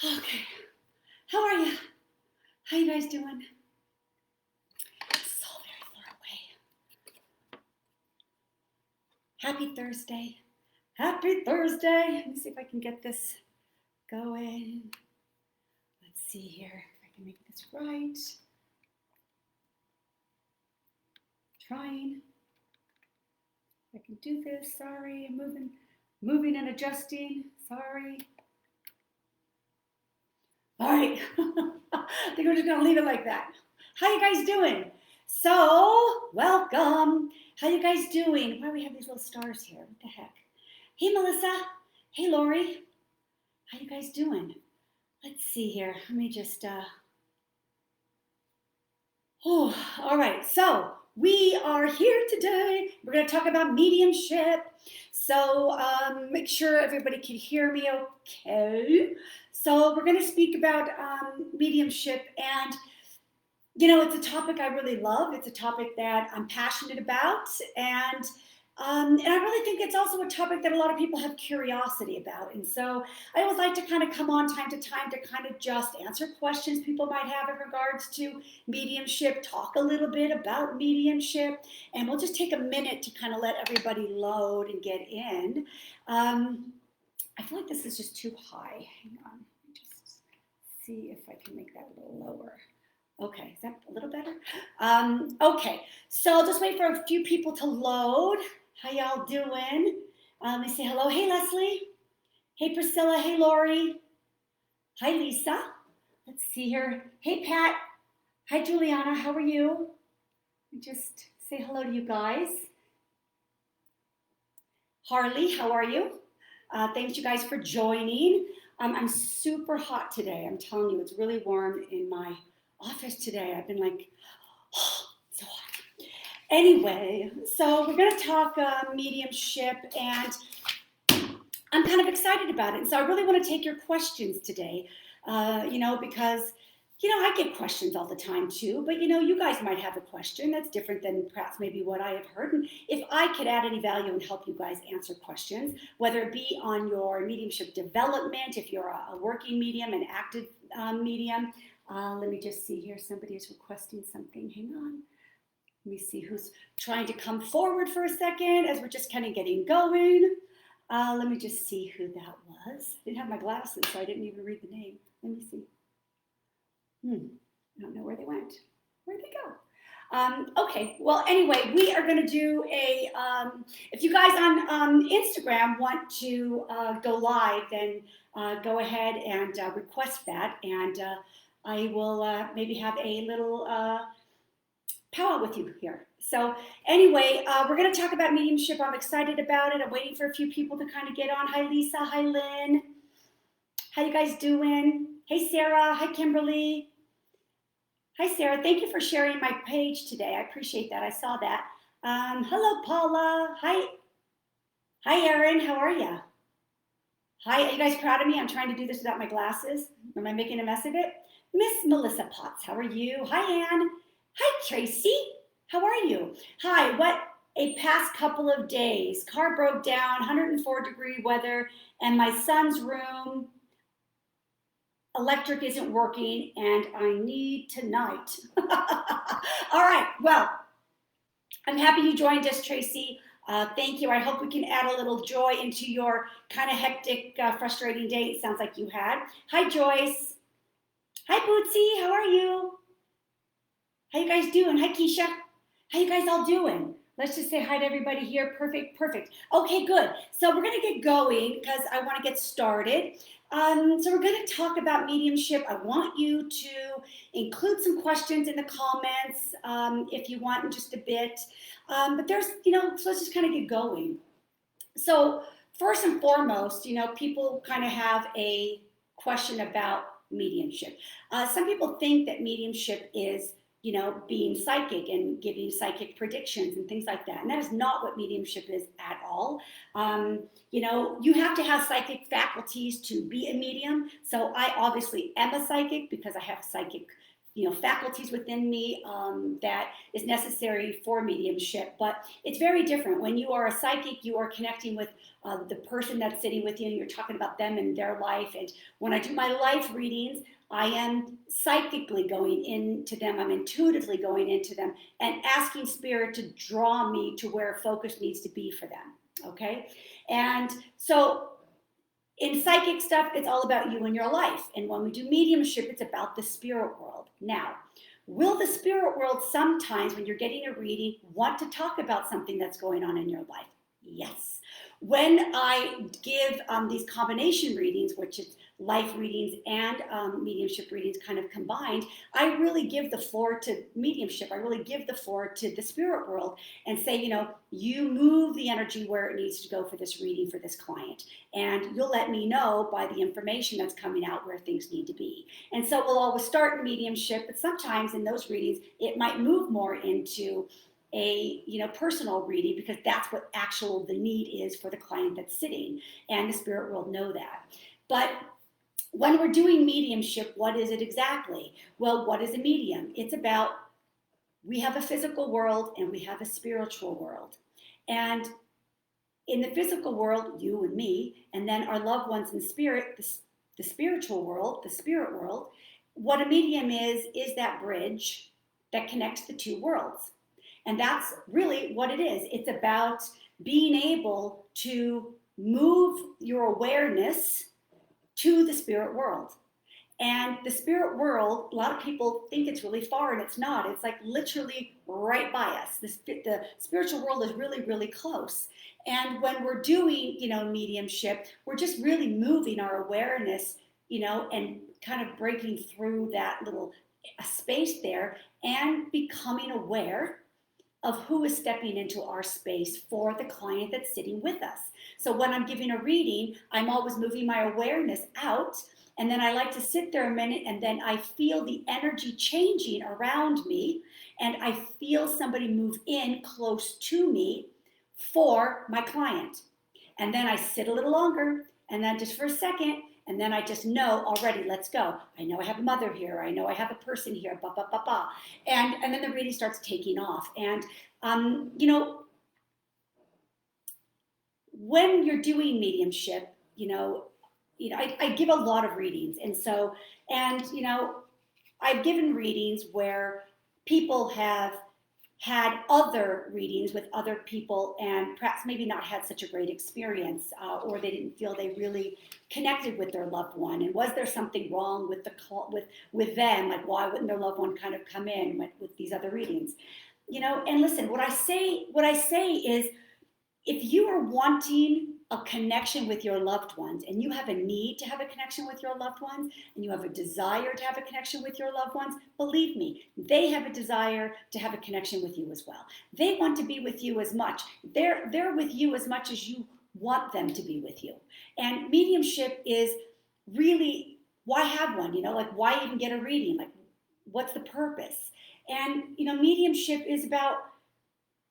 Okay, how are you? How you guys doing? So very far away. Happy Thursday. Happy Thursday. Let me see if I can get this going. Let's see here if I can make this right. Trying. If I can do this. Sorry, I'm moving and adjusting. Sorry. All right. I think we're just gonna leave it like that. How you guys doing? So, welcome. How you guys doing? Why do we have these little stars here? What the heck? Hey, Melissa. Hey, Lori. How you guys doing? Let's see here. Let me just, all right. So, we are here today. We're going to talk about mediumship. So, make sure everybody can hear me okay. So, we're going to speak about mediumship, and it's a topic I really love. It's a topic that I'm passionate about, and I really think it's also a topic that a lot of people have curiosity about. And so I always like to kind of come on time to time to kind of just answer questions people might have in regards to mediumship, talk a little bit about mediumship, and we'll just take a minute to kind of let everybody load and get in. I feel like this is just too high. Hang on, let me just see if I can make that a little lower. Okay, is that a little better? Okay, so I'll just wait for a few people to load. How y'all doing? Let me say hello. Hey, Leslie. Hey, Priscilla. Hey, Lori. Hi, Lisa. Let's see here. Hey, Pat. Hi, Juliana. How are you? Just say hello to you guys. Harley, how are you? Thanks, you guys, for joining. I'm super hot today. I'm telling you, it's really warm in my office today. I've been like, oh, so hot. Anyway, so we're going to talk mediumship, and I'm kind of excited about it. And so I really want to take your questions today, because, I get questions all the time too, but, you guys might have a question that's different than perhaps maybe what I have heard. And if I could add any value and help you guys answer questions, whether it be on your mediumship development, if you're a working medium, an active medium. Let me just see here. Somebody is requesting something. Hang on. Let me see who's trying to come forward for a second as we're just kind of getting going. Let me just see who that was. I didn't have my glasses, so I didn't even read the name. Let me see. I don't know where they went. Where'd they go? Okay, well, anyway, we are going to do if you guys on Instagram want to go live, then go ahead and request that, and I will maybe have a little powwow with you here. So anyway, we're going to talk about mediumship. I'm excited about it. I'm waiting for a few people to kind of get on. Hi, Lisa. Hi, Lynn. How you guys doing? Hey, Sarah. Hi, Kimberly. Hi, Sarah. Thank you for sharing my page today. I appreciate that. I saw that. Hello, Paula. Hi. Hi, Erin. How are you? Hi. Are you guys proud of me? I'm trying to do this without my glasses. Am I making a mess of it? Miss Melissa Potts, how are you? Hi, Ann. Hi, Tracy. How are you? Hi, what a past couple of days. Car broke down, 104-degree weather, and my son's room electric isn't working, and I need tonight. All right, well, I'm happy you joined us, Tracy. Thank you. I hope we can add a little joy into your kind of hectic, frustrating day it sounds like you had. Hi, Joyce. Hi, Bootsy. How are you? How you guys doing? Hi, Keisha. How you guys all doing? Let's just say hi to everybody here. Perfect, perfect. Okay, good. So we're going to get going because I want to get started. So we're going to talk about mediumship. I want you to include some questions in the comments if you want in just a bit. But there's, so let's just kind of get going. So first and foremost, people kind of have a question about mediumship. Some people think that mediumship is being psychic and giving psychic predictions and things like that. And that is not what mediumship is at all. You have to have psychic faculties to be a medium. So I obviously am a psychic because I have psychic faculties within me that is necessary for mediumship. But it's very different. When you are a psychic, you are connecting with the person that's sitting with you, and you're talking about them and their life. And when I do my life readings, I am psychically going into them. I'm intuitively going into them and asking spirit to draw me to where focus needs to be for them. Okay. And so in psychic stuff, it's all about you and your life. And when we do mediumship, it's about the spirit world. Now, will the spirit world sometimes, when you're getting a reading, want to talk about something that's going on in your life? Yes. When I give these combination readings, which is life readings and mediumship readings kind of combined, I really give the floor to mediumship. I really give the floor to the spirit world and say, you move the energy where it needs to go for this reading for this client. And you'll let me know by the information that's coming out where things need to be. And so we'll always start in mediumship, but sometimes in those readings, it might move more into a personal reading, because that's what the need is for the client that's sitting, and the spirit world know that. But when we're doing mediumship, what is it exactly? Well, what is a medium? It's about, we have a physical world and we have a spiritual world. And in the physical world, you and me, and then our loved ones in spirit, the spiritual world, the spirit world, what a medium is that bridge that connects the two worlds. And that's really what it is. It's about being able to move your awareness to the spirit world. And the spirit world, a lot of people think it's really far, and it's not. It's like literally right by us. The spiritual world is really, really close. And when we're doing, mediumship, we're just really moving our awareness, and kind of breaking through that little space there and becoming aware of who is stepping into our space for the client that's sitting with us. So when I'm giving a reading, I'm always moving my awareness out, and then I like to sit there a minute, and then I feel the energy changing around me, and I feel somebody move in close to me for my client. And then I sit a little longer, and then just for a second, and then I just know already, let's go. I know I have a mother here. I know I have a person here, ba, ba, ba, ba. And then the reading starts taking off. And, when you're doing mediumship, I give a lot of readings. And so, I've given readings where people have had other readings with other people and perhaps maybe not had such a great experience, or they didn't feel they really connected with their loved one. And was there something wrong with them? Like, why wouldn't their loved one kind of come in with these other readings? And listen, what I say is, if you are wanting a connection with your loved ones, and you have a need to have a connection with your loved ones, and you have a desire to have a connection with your loved ones, believe me, they have a desire to have a connection with you as well. They want to be with you as much. They're with you as much as you want them to be with you. And mediumship is really, why have one? Why even get a reading? Like, what's the purpose? And, mediumship is about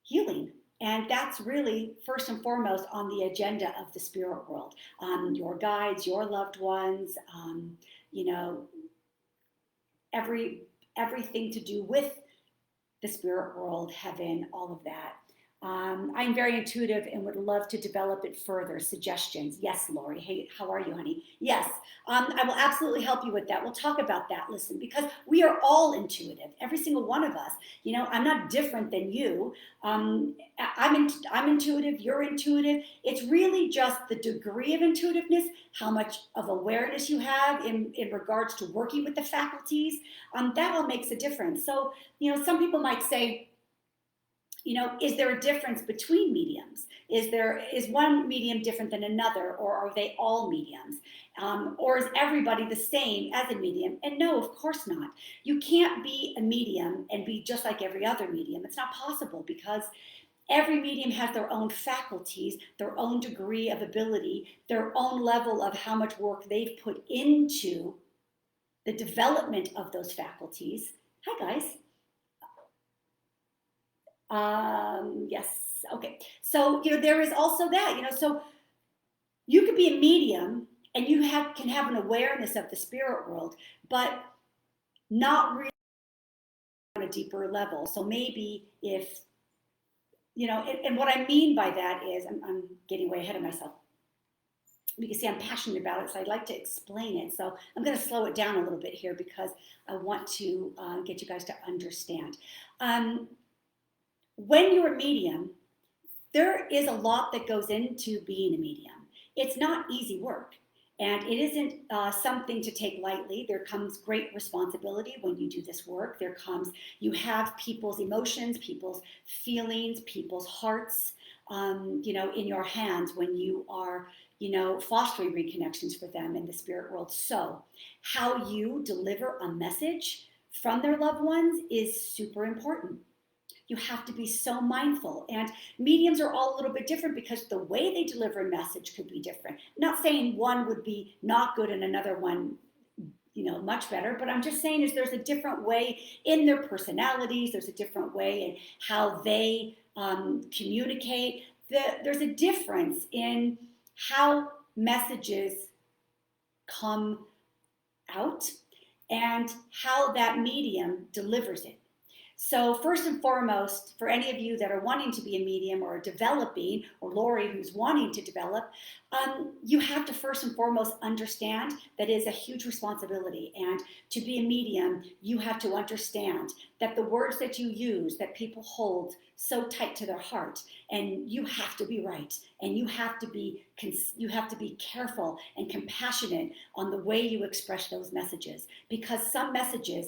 healing. And that's really first and foremost on the agenda of the spirit world. Your guides, your loved ones, everything to do with the spirit world, heaven, all of that. I'm very intuitive and would love to develop it further. Suggestions? Yes, Lori. Hey, how are you, honey? Yes, I will absolutely help you with that. We'll talk about that. Listen, because we are all intuitive, every single one of us. I'm not different than you. I'm intuitive. You're intuitive. It's really just the degree of intuitiveness, how much of awareness you have in regards to working with the faculties. That all makes a difference. So, some people might say, is there a difference between mediums? Is one medium different than another, or are they all mediums? Or is everybody the same as a medium? And no, of course not. You can't be a medium and be just like every other medium. It's not possible, because every medium has their own faculties, their own degree of ability, their own level of how much work they've put into the development of those faculties. Hi, guys. Yes. Okay. So, there is also that, so you could be a medium and you can have an awareness of the spirit world, but not really a deeper level. So maybe if, and what I mean by that is, I'm getting way ahead of myself. You can see I'm passionate about it, so I'd like to explain it. So I'm going to slow it down a little bit here because I want to get you guys to understand. When you're a medium, there is a lot that goes into being a medium. It's not easy work, and it isn't something to take lightly. There comes great responsibility when you do this work. You have people's emotions, people's feelings, people's hearts, in your hands when you are, fostering reconnections for them in the spirit world. So how you deliver a message from their loved ones is super important. You have to be so mindful. And mediums are all a little bit different because the way they deliver a message could be different. I'm not saying one would be not good and another one, much better, but I'm just saying is there's a different way in their personalities. There's a different way in how they communicate. There's a difference in how messages come out and how that medium delivers it. So first and foremost, for any of you that are wanting to be a medium or developing, or Lori who's wanting to develop, you have to first and foremost understand that it is a huge responsibility. And to be a medium, you have to understand that the words that you use, that people hold so tight to their heart, and you have to be right, and you have to be careful and compassionate on the way you express those messages, because some messages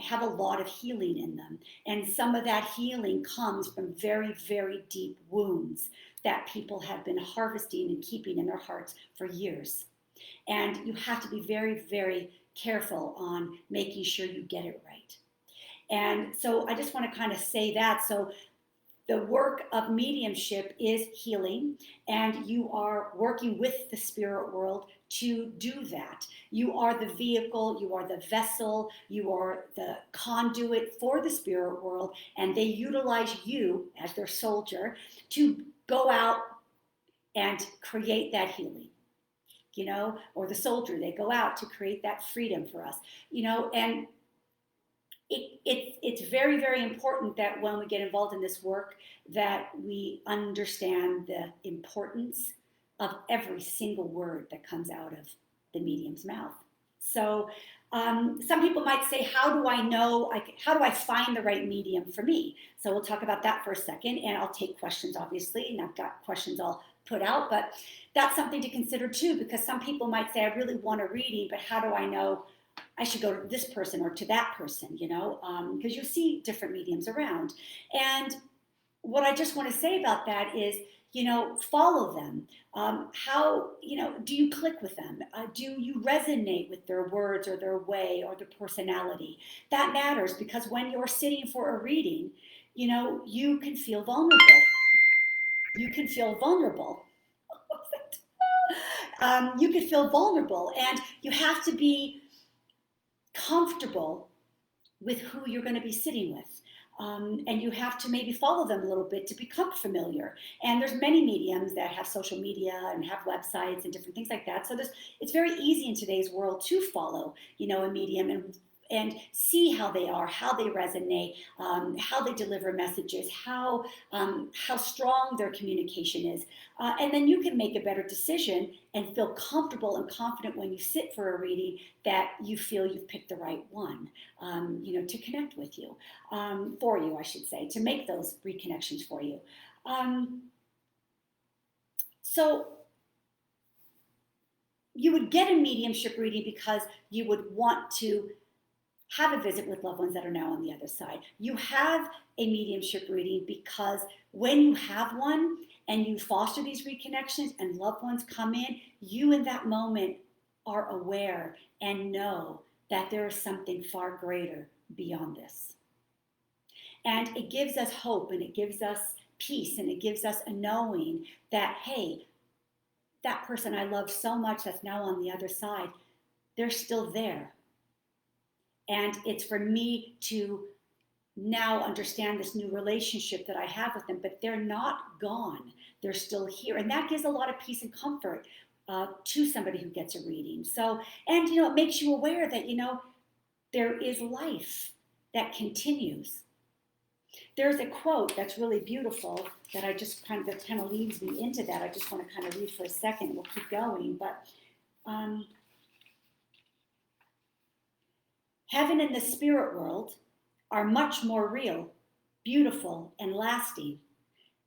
have a lot of healing in them. And some of that healing comes from very, very deep wounds that people have been harvesting and keeping in their hearts for years. And you have to be very, very careful on making sure you get it right. And so I just want to kind of say that. So the work of mediumship is healing, and you are working with the spirit world to do that. You are the vehicle, you are the vessel, you are the conduit for the spirit world, and they utilize you as their soldier to go out and create that healing. Or the soldier, they go out to create that freedom for us, and it's very, very important that when we get involved in this work, that we understand the importance of every single word that comes out of the medium's mouth. So some people might say, how do I find the right medium for me? So we'll talk about that for a second, and I'll take questions, obviously, and I've got questions I'll put out, but that's something to consider too, because some people might say, I really want a reading, but how do I know I should go to this person or to that person, because you see different mediums around. And what I just want to say about that is, follow them. How, do you click with them? Do you resonate with their words or their way or their personality? That matters, because when you're sitting for a reading, you can feel vulnerable. You can feel vulnerable. You can feel vulnerable, and you have to be comfortable with who you're going to be sitting with. And you have to maybe follow them a little bit to become familiar. And there's many mediums that have social media and have websites and different things like that. So it's very easy in today's world to follow, a medium and see how they are, how they resonate, how they deliver messages, how strong their communication is. And then you can make a better decision and feel comfortable and confident when you sit for a reading that you feel you've picked the right one, to connect with you, for you, I should say, to make those reconnections for you. So you would get a mediumship reading because you would want to have a visit with loved ones that are now on the other side. You have a mediumship reading because when you have one and you foster these reconnections and loved ones come in, you in that moment are aware and know that there is something far greater beyond this. And it gives us hope, and it gives us peace, and it gives us a knowing that, hey, that person I love so much that's now on the other side, they're still there. And it's for me to now understand this new relationship that I have with them, but they're not gone. They're still here. And that gives a lot of peace and comfort to somebody who gets a reading. So, and, it makes you aware that, there is life that continues. There's a quote that's really beautiful that that kind of leads me into that. I just want to kind of read for a second. We'll keep going, but heaven and the spirit world are much more real, beautiful, and lasting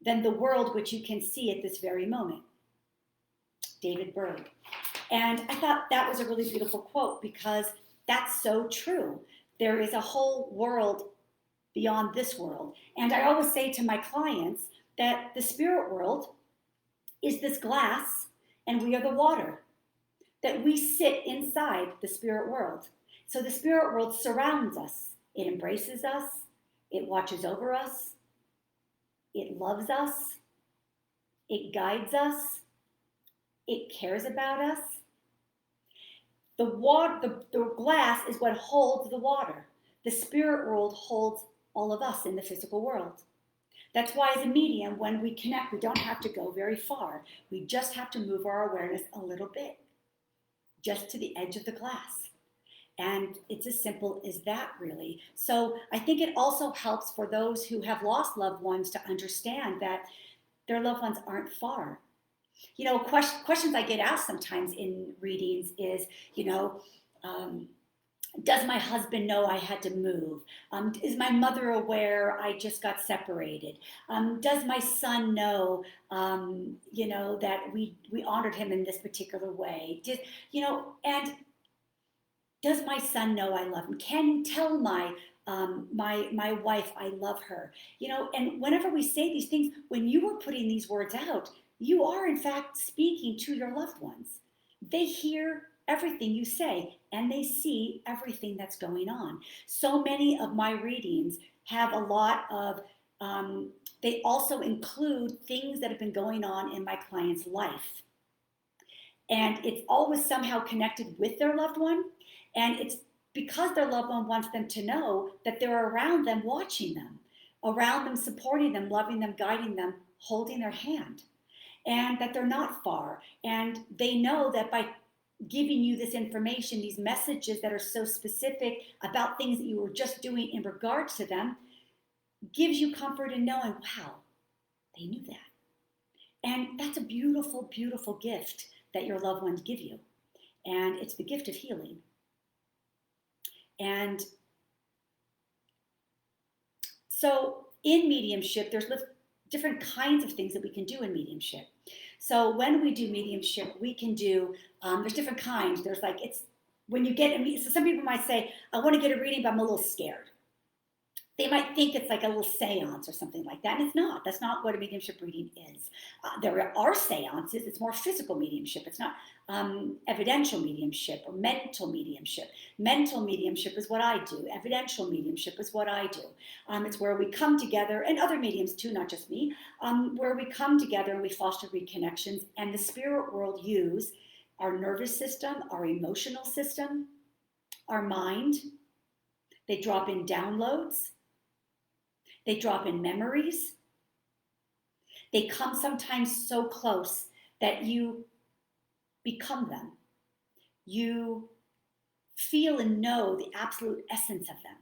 than the world which you can see at this very moment. David Berg. And I thought that was a really beautiful quote because that's so true. There is a whole world beyond this world. And I always say to my clients that the spirit world is this glass and we are the water, that we sit inside the spirit world. So the spirit world surrounds us. It embraces us. It watches over us. It loves us. It guides us. It cares about us. The glass is what holds the water. The spirit world holds all of us in the physical world. That's why as a medium, when we connect, we don't have to go very far. We just have to move our awareness a little bit, just to the edge of the glass. And it's as simple as that, really. So I think it also helps for those who have lost loved ones to understand that their loved ones aren't far. You know, questions I get asked sometimes in readings is, does my husband know I had to move? Is my mother aware I just got separated? Does my son know, that we honored him in this particular way? And does my son know I love him? Can you tell my wife I love her? And whenever we say these things, when you are putting these words out, you are in fact speaking to your loved ones. They hear everything you say and they see everything that's going on. So many of my readings have a lot of, they also include things that have been going on in my client's life. And it's always somehow connected with their loved one. And it's because their loved one wants them to know that they're around them, watching them, around them, supporting them, loving them, guiding them, holding their hand, and that they're not far. And they know that by giving you this information, these messages that are so specific about things that you were just doing in regards to them, gives you comfort in knowing, wow, they knew that. And that's a beautiful, beautiful gift that your loved ones give you. And it's the gift of healing. And so in mediumship, there's different kinds of things that we can do in mediumship. So when we do mediumship, we can do, there's different kinds. There's when you get, so some people might say, I want to get a reading, but I'm a little scared. They might think it's like a little seance or something like that, and it's not. That's not what a mediumship reading is. There are seances. It's more physical mediumship. It's not evidential mediumship or mental mediumship. Mental mediumship is what I do. Evidential mediumship is what I do. It's where we come together, and other mediums too, not just me, where we come together and we foster reconnections, and the spirit world use our nervous system, our emotional system, our mind. They drop in downloads. They drop in memories. They come sometimes so close that you become them. You feel and know the absolute essence of them.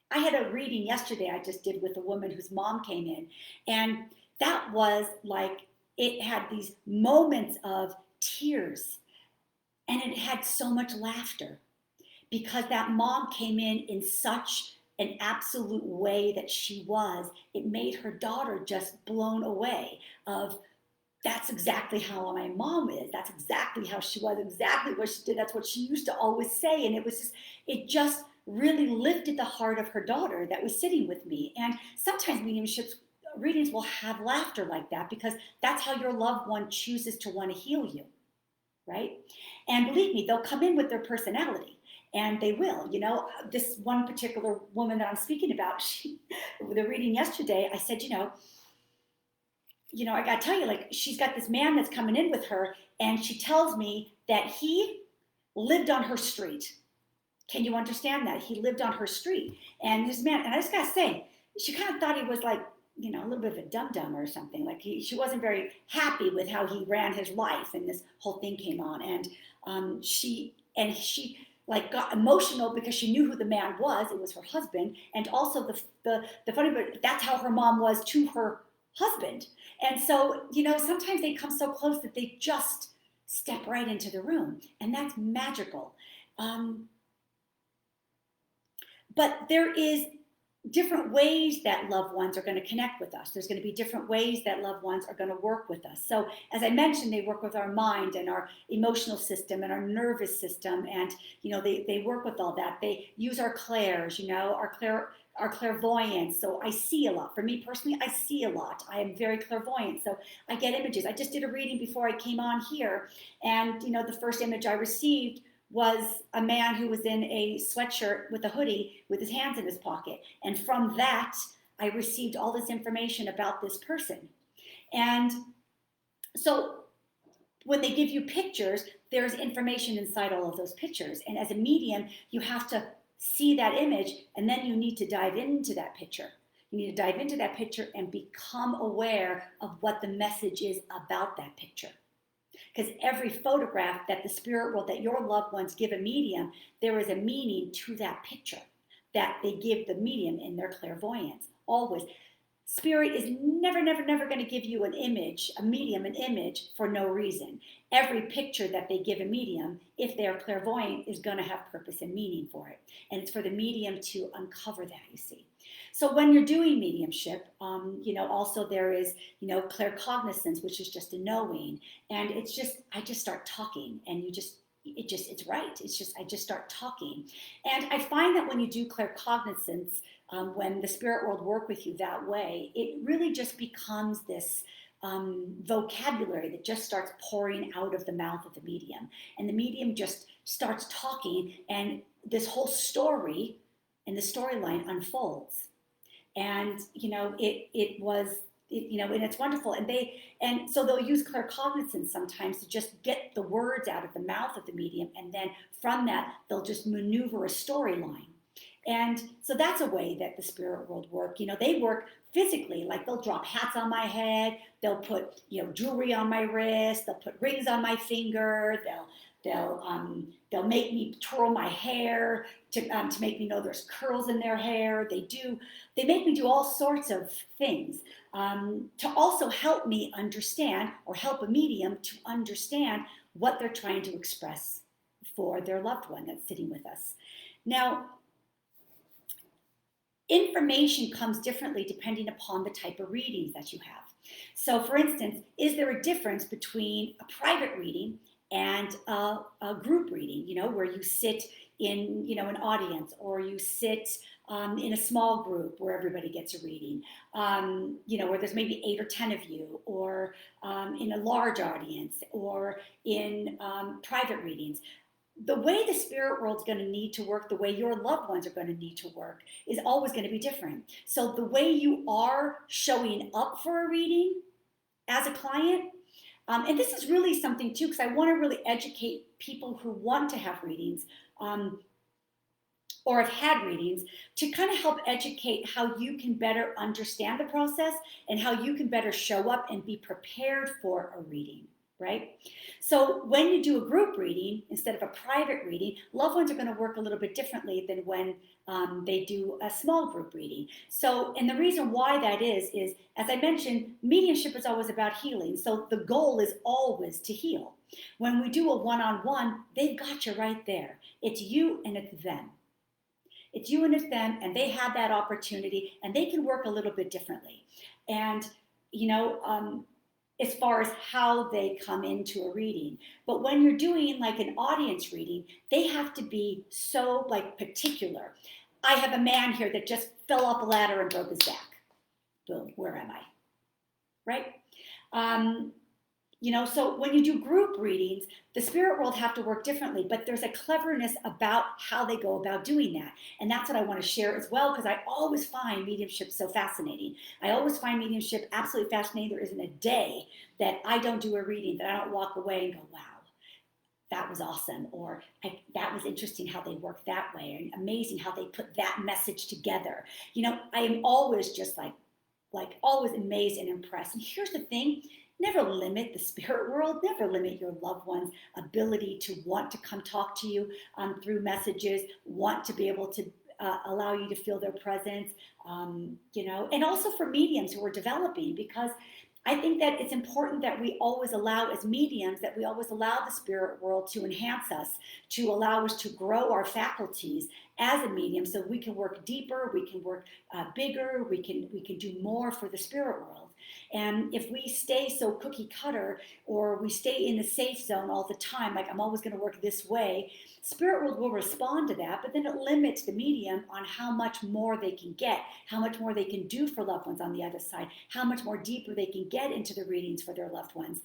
I had a reading yesterday I just did with a woman whose mom came in, and that was like, it had these moments of tears, and it had so much laughter because that mom came in such an absolute way that she was. It made her daughter just blown away of, that's exactly how my mom is. That's exactly how she was, exactly what she did. That's what she used to always say. And it just really lifted the heart of her daughter that was sitting with me. And sometimes mediumship readings will have laughter like that because that's how your loved one chooses to want to heal you, right? And believe me, they'll come in with their personality. And they will, this one particular woman that I'm speaking about, the reading yesterday, I said, I got to tell you, she's got this man that's coming in with her, and she tells me that he lived on her street. Can you understand that? He lived on her street. And this man, and I just got to say, she kind of thought he was like, a little bit of a dum-dum or something. She wasn't very happy with how he ran his life, and this whole thing came on. And she like got emotional because she knew who the man was. It was her husband. And also the funny part, that's how her mom was to her husband. And so, sometimes they come so close that they just step right into the room. And that's magical. But there is different ways that loved ones are going to connect with us. There's going to be different ways that loved ones are going to work with us. So as I mentioned, they work with our mind and our emotional system and our nervous system. And, they work with all that. They use our clairs, our clairvoyance. So I see a lot. For me personally, I see a lot. I am very clairvoyant. So I get images. I just did a reading before I came on here. And, the first image I received was a man who was in a sweatshirt with a hoodie with his hands in his pocket. And from that, I received all this information about this person. And so when they give you pictures, there's information inside all of those pictures. And as a medium, you have to see that image, and then you need to dive into that picture. You need to dive into that picture and become aware of what the message is about that picture. Because every photograph that the spirit world, that your loved ones give a medium, there is a meaning to that picture that they give the medium in their clairvoyance. Always. Spirit is never going to give you an image, a medium, an image for no reason. Every picture that they give a medium, if they are clairvoyant, is going to have purpose and meaning for it. And it's for the medium to uncover that, you see. So when you're doing mediumship, also there is, claircognizance, which is just a knowing. And it's just, I just start talking, and it's right. It's just, I just start talking. And I find that when you do claircognizance, when the spirit world work with you that way, it really just becomes this vocabulary that just starts pouring out of the mouth of the medium. And the medium just starts talking, and this whole story and the storyline unfolds. And, and it's wonderful. And so they'll use claircognizance sometimes to just get the words out of the mouth of the medium. And then from that, they'll just maneuver a storyline. And so that's a way that the spirit world work. They work physically, like they'll drop hats on my head. They'll put, jewelry on my wrist. They'll put rings on my finger. They'll make me twirl my hair to make me know there's curls in their hair. They make me do all sorts of things to also help me understand, or help a medium to understand what they're trying to express for their loved one that's sitting with us. Now, information comes differently depending upon the type of readings that you have. So for instance, is there a difference between a private reading and a group reading, where you sit in, an audience, or you sit in a small group where everybody gets a reading, where there's maybe 8 or 10 of you, or in a large audience, or in private readings. The way the spirit world's going to need to work, the way your loved ones are going to need to work, is always going to be different. So the way you are showing up for a reading as a client, and this is really something too, because I want to really educate people who want to have readings or have had readings, to kind of help educate how you can better understand the process and how you can better show up and be prepared for a reading. Right? So when you do a group reading instead of a private reading, loved ones are going to work a little bit differently than when they do a small group reading. So, and the reason why that is, as I mentioned, mediumship is always about healing. So the goal is always to heal. When we do a one-on-one, they've got you right there. It's you and it's them. It's you and it's them, and they have that opportunity, and they can work a little bit differently. And, as far as how they come into a reading. But when you're doing like an audience reading, they have to be so particular. I have a man here that just fell off a ladder and broke his back. Boom, where am I? Right? So when you do group readings, the spirit world have to work differently, but there's a cleverness about how they go about doing that. And that's what I want to share as well, because I always find mediumship so fascinating. I always find mediumship absolutely fascinating. There isn't a day that I don't do a reading that I don't walk away and go, wow, that was awesome. Or that was interesting how they work that way, and amazing how they put that message together. I am always just like always amazed and impressed. And here's the thing. Never limit the spirit world, never limit your loved one's ability to want to come talk to you through messages, want to be able to allow you to feel their presence, and also for mediums who are developing, because I think that it's important that we always allow, as mediums, that we always allow the spirit world to enhance us, to allow us to grow our faculties as a medium, so we can work deeper, we can work bigger, we can do more for the spirit world. And if we stay so cookie cutter, or we stay in the safe zone all the time, like I'm always going to work this way, spirit world will respond to that, but then it limits the medium on how much more they can get, how much more they can do for loved ones on the other side, how much more deeper they can get into the readings for their loved ones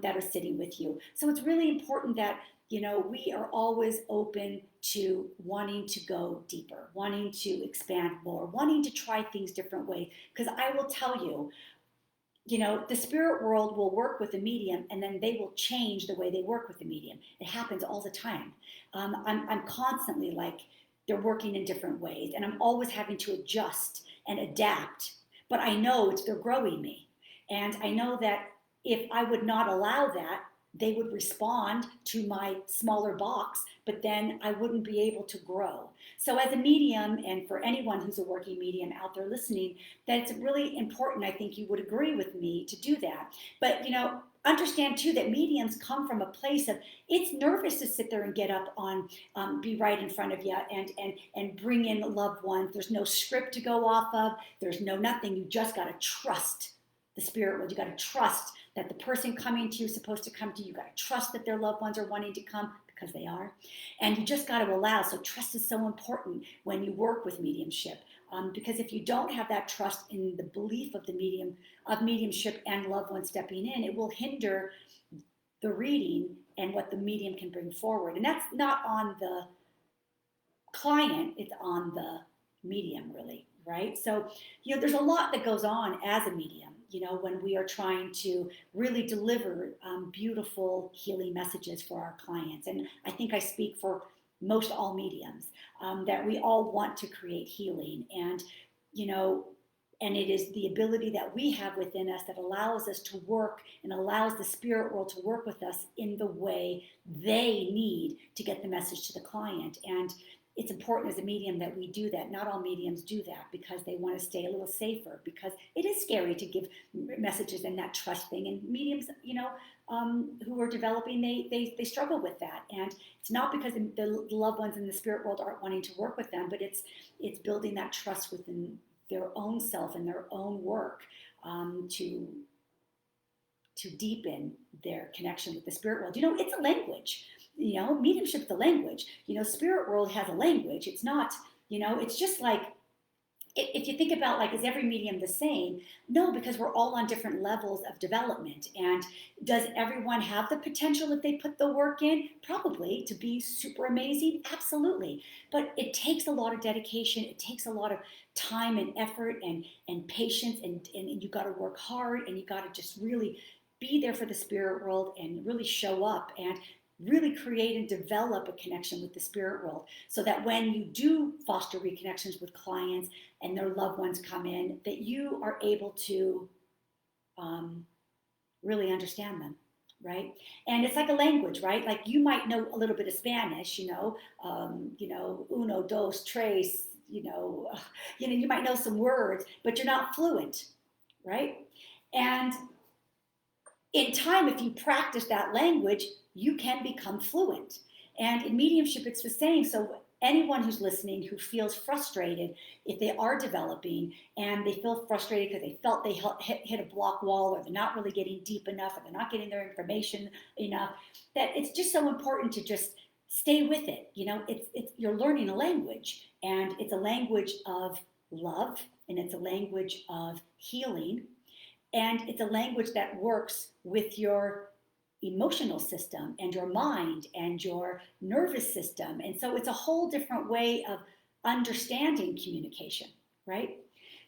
that are sitting with you. So it's really important that we are always open to wanting to go deeper, wanting to expand more, wanting to try things different ways. Because I will tell you, the spirit world will work with the medium, and then they will change the way they work with the medium. It happens all the time. I'm constantly like, they're working in different ways, and I'm always having to adjust and adapt. But I know they're growing me. And I know that if I would not allow that, they would respond to my smaller box, but then I wouldn't be able to grow. So as a medium, and for anyone who's a working medium out there listening, that it's really important, I think you would agree with me, to do that. But understand too that mediums come from a place of, it's nervous to sit there and get up on, be right in front of you and bring in loved ones. There's no script to go off of. There's no nothing. You just got to trust the spirit world. You got to trust that the person coming to you is supposed to come to you. You got to trust that their loved ones are wanting to come, because they are. And you just got to allow. So trust is so important when you work with mediumship. Because if you don't have that trust in the belief of mediumship and loved ones stepping in, it will hinder the reading and what the medium can bring forward. And that's not on the client, it's on the medium, really, right? So, there's a lot that goes on as a medium, when we are trying to really deliver beautiful healing messages for our clients. And I think I speak for most all mediums, that we all want to create healing. And, and it is the ability that we have within us that allows us to work and allows the spirit world to work with us in the way they need to get the message to the client. And it's important as a medium that we do that. Not all mediums do that, because they want to stay a little safer, because it is scary to give messages and that trust thing. And mediums, who are developing, they struggle with that. And it's not because the loved ones in the spirit world aren't wanting to work with them, but it's building that trust within their own self and their own work, to deepen their connection with the spirit world. It's a language. Mediumship is a language. Spirit world has a language. It's not, it's just like, if you think about, like, is every medium the same? No, because we're all on different levels of development. And does everyone have the potential, if they put the work in? Probably, to be super amazing? Absolutely. But it takes a lot of dedication. It takes a lot of time and effort and patience. And you got to work hard, and you got to just really be there for the spirit world and really show up and really create and develop a connection with the spirit world, so that when you do foster reconnections with clients and their loved ones come in, that you are able to really understand them, right? And it's like a language, right? Like, you might know a little bit of Spanish, uno, dos, tres, you might know some words, but you're not fluent, right? And in time, if you practice that language, you can become fluent. And in mediumship, it's the same. So anyone who's listening who feels frustrated, if they are developing and they feel frustrated because they felt they hit a block wall, or they're not really getting deep enough, or they're not getting their information enough, that it's just so important to just stay with it. It's you're learning a language, and it's a language of love, and it's a language of healing, and it's a language that works with your emotional system and your mind and your nervous system. And so it's a whole different way of understanding communication, right?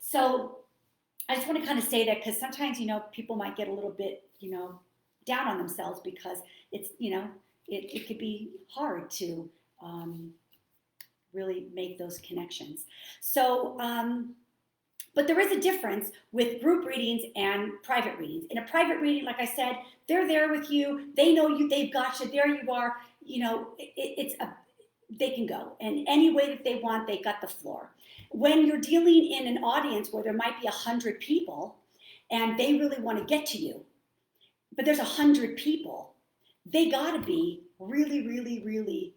So I just want to kind of say that, because sometimes, people might get a little bit, down on themselves, because it's, it could be hard to really make those connections. So But there is a difference with group readings and private readings. In a private reading, like I said, they're there with you. They know you. They've got you. There you are. They can go. And any way that they want, they got the floor. When you're dealing in an audience where there might be 100 people and they really want to get to you, but there's 100 people, they got to be really, really, really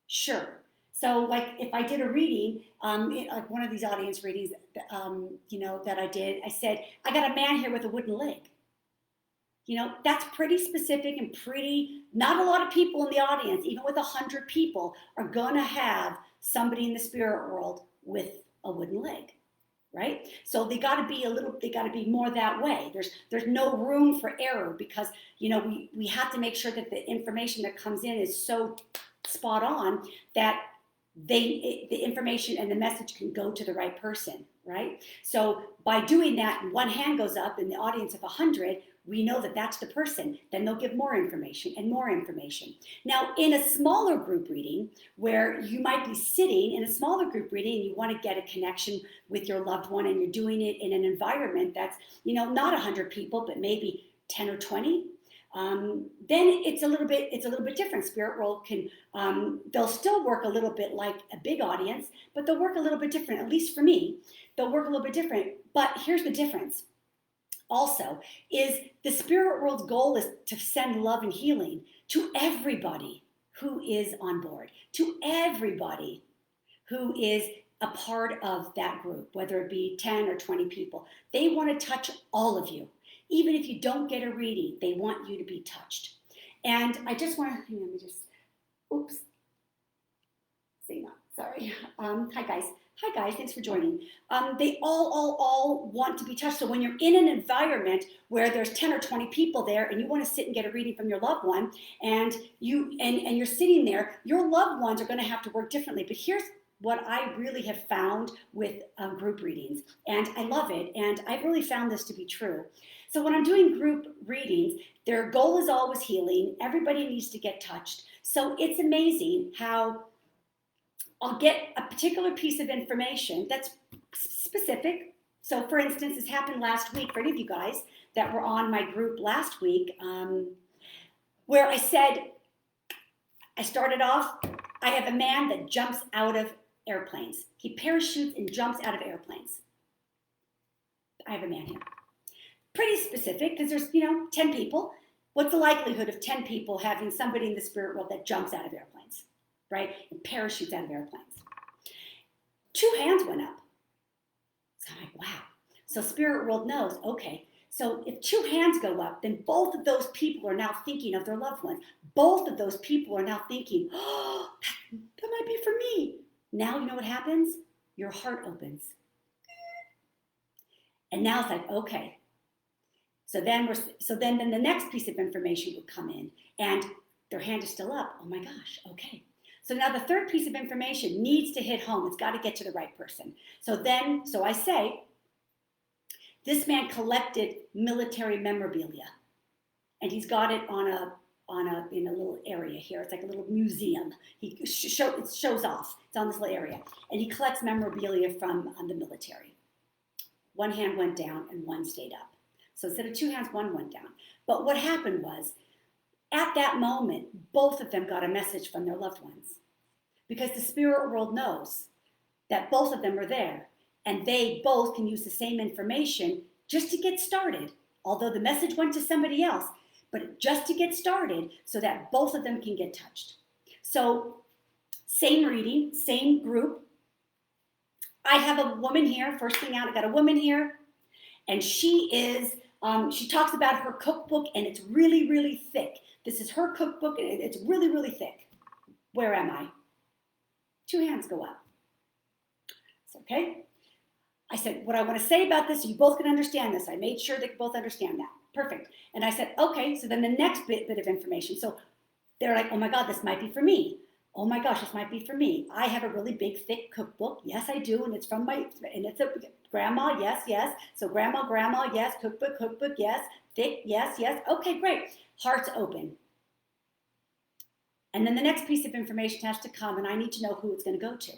sure. So, like, if I did a reading, like one of these audience readings, that I did, I said, I got a man here with a wooden leg. That's pretty specific and not a lot of people in the audience, even with 100 people, are going to have somebody in the spirit world with a wooden leg, right? So they got to be more that way. There's no room for error because, we have to make sure that the information that comes in is so spot on that the information and the message can go to the right person, right? So by doing that, one hand goes up in the audience of 100, we know that that's the person. Then they'll give more information and more information. Now, in a smaller group reading, where you might be sitting in a smaller group reading and you want to get a connection with your loved one and you're doing it in an environment that's, not 100 people, but maybe 10 or 20, then it's a little bit different. Spirit world can, they'll still work a little bit like a big audience, but they'll work a little bit different. At least for me, they'll work a little bit different. But here's the difference. Also, is the spirit world's goal is to send love and healing to everybody who is on board, to everybody who is a part of that group, whether it be 10 or 20 people. They want to touch all of you. Even if you don't get a reading, they want you to be touched. And I just want to, let me just, oops. Say not, sorry. Hi guys, thanks for joining. They all want to be touched. So when you're in an environment where there's 10 or 20 people there and you want to sit and get a reading from your loved one and you're sitting there, your loved ones are going to have to work differently. But here's what I really have found with group readings, and I love it, and I've really found this to be true. So when I'm doing group readings, their goal is always healing. Everybody needs to get touched. So it's amazing how I'll get a particular piece of information that's specific. So for instance, this happened last week for any of you guys that were on my group last week, where I said, I started off, I have a man that jumps out of airplanes. He parachutes and jumps out of airplanes. I have a man here. Pretty specific because there's, 10 people. What's the likelihood of 10 people having somebody in the spirit world that jumps out of airplanes, right? And parachutes out of airplanes. 2 hands went up. So I'm like, wow. So spirit world knows, okay, so if 2 hands go up, then both of those people are now thinking of their loved ones. Both of those people are now thinking, oh, that might be for me. Now you know what happens? Your heart opens. And now it's like, okay. So then the next piece of information would come in and their hand is still up. Oh my gosh, okay. So now the third piece of information needs to hit home. It's got to get to the right person. So I say, this man collected military memorabilia and he's got it in a little area here. It's like a little museum. It shows off. It's on this little area. And he collects memorabilia from the military. 1 hand went down and 1 stayed up. So instead of 2 hands, 1 went down. But what happened was, at that moment, both of them got a message from their loved ones. Because the spirit world knows that both of them are there. And they both can use the same information just to get started. Although the message went to somebody else, but just to get started so that both of them can get touched. So same reading, same group. I have a woman here, first thing out, I got a woman here, and she talks about her cookbook, and it's really, really thick. This is her cookbook, and it's really, really thick. Where am I? 2 hands go up. It's okay. I said, what I want to say about this, so you both can understand this. I made sure they could both understand that. Perfect. And I said, okay, so then the next bit of information. So they're like, oh my God, this might be for me. Oh my gosh, this might be for me. I have a really big, thick cookbook. Yes, I do. And it's from and it's a grandma. Yes, yes. So grandma, yes. Cookbook, yes. Thick, yes, yes. Okay, great. Hearts open. And then the next piece of information has to come, and I need to know who it's going to go to.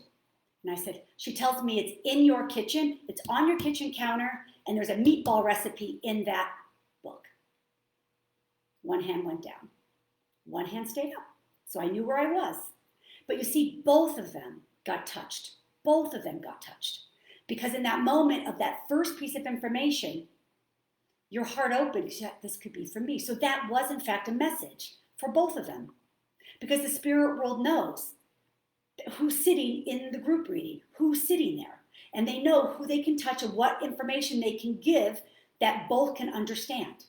And I said, she tells me it's in your kitchen, it's on your kitchen counter, and there's a meatball recipe in that book. One hand went down, one hand stayed up. So I knew where I was. But you see, both of them got touched. Both of them got touched. Because in that moment of that first piece of information, your heart opened, yeah, this could be for me. So that was, in fact, a message for both of them. Because the spirit world knows who's sitting in the group reading, who's sitting there. And they know who they can touch and what information they can give that both can understand,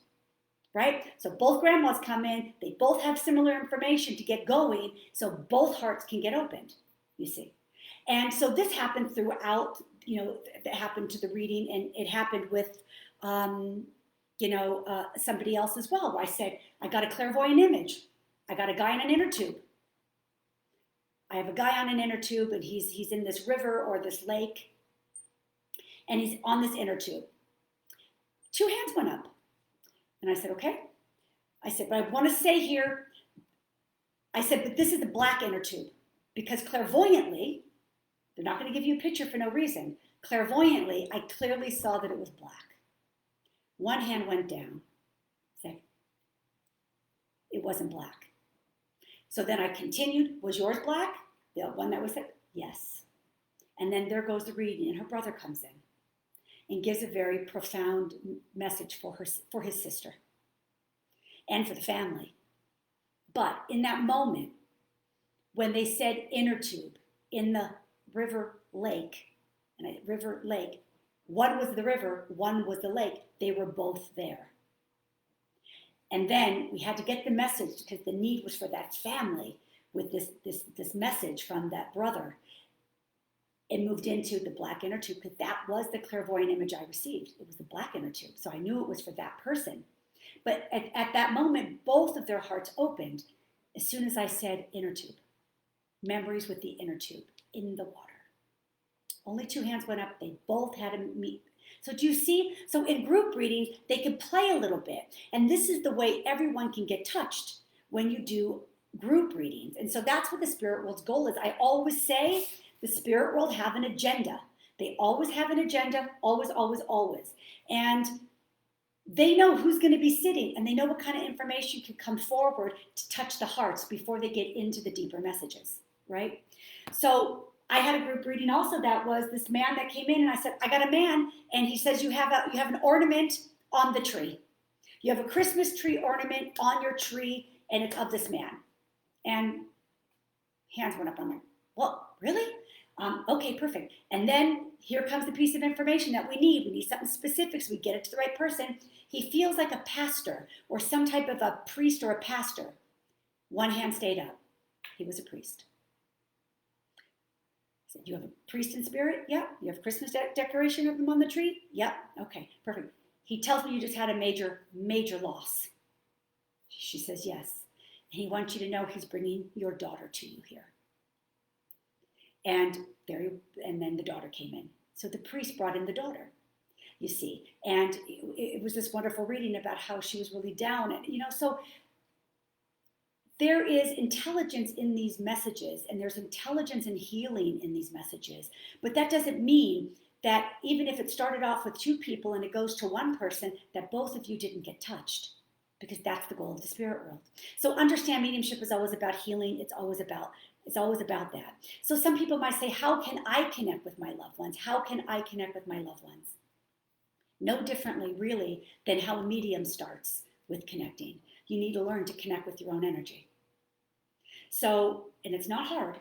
right? So both grandmas come in, they both have similar information to get going, so both hearts can get opened, you see. And so this happened throughout, that happened to the reading, and it happened with, somebody else as well, where I said, I got a clairvoyant image. I got a guy in an inner tube. I have a guy on an inner tube, and he's in this river or this lake, and he's on this inner tube. Two hands went up. And I said, okay. I said, but I want to say here, I said, but this is the black inner tube. Because clairvoyantly, they're not going to give you a picture for no reason. Clairvoyantly, I clearly saw that it was black. One hand went down. Said, it wasn't black. So then I continued, was yours black? The one that was said, yes. And then there goes the reading, and her brother comes in and gives a very profound message for his sister and for the family. But in that moment, when they said inner tube in the river lake, one was the river, one was the lake, they were both there. And then we had to get the message because the need was for that family with this message from that brother. It moved into the black inner tube because that was the clairvoyant image I received. It was the black inner tube. So I knew it was for that person. But at that moment, both of their hearts opened as soon as I said inner tube. Memories with the inner tube in the water. Only two hands went up. They both had to meet. So do you see? So in group readings, they can play a little bit. And this is the way everyone can get touched when you do group readings. And so that's what the spirit world's goal is. I always say the spirit world have an agenda. They always have an agenda, always, always, always. And they know who's going to be sitting, and they know what kind of information can come forward to touch the hearts before they get into the deeper messages, right? So I had a group reading also that was this man that came in, and I said, I got a man, and he says, you have an ornament on the tree. You have a Christmas tree ornament on your tree, and it's of this man. And hands went up. I'm like, well, really? Okay, perfect. And then here comes the piece of information that we need. We need something specific so we get it to the right person. He feels like a pastor or some type of a priest or a pastor. One hand stayed up. He was a priest. I said, you have a priest in spirit? Yeah. You have Christmas decoration of them on the tree? Yep. Okay, perfect. He tells me you just had a major, major loss. She says, yes. And he wants you to know he's bringing your daughter to you here. And then the daughter came in. So the priest brought in the daughter, you see. And it was this wonderful reading about how she was really down. And, so there is intelligence in these messages, and there's intelligence and healing in these messages. But that doesn't mean that even if it started off with two people and it goes to one person, that both of you didn't get touched, because that's the goal of the spirit world. So understand, mediumship is always about healing. It's always about that. So some people might say, how can I connect with my loved ones? How can I connect with my loved ones? No differently, really, than how a medium starts with connecting. You need to learn to connect with your own energy. So, and it's not hard,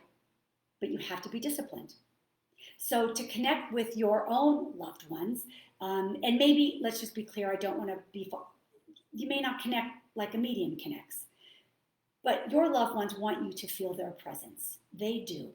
but you have to be disciplined. So to connect with your own loved ones, and maybe, let's just be clear, I don't want to be, you may not connect like a medium connects. But your loved ones want you to feel their presence. They do.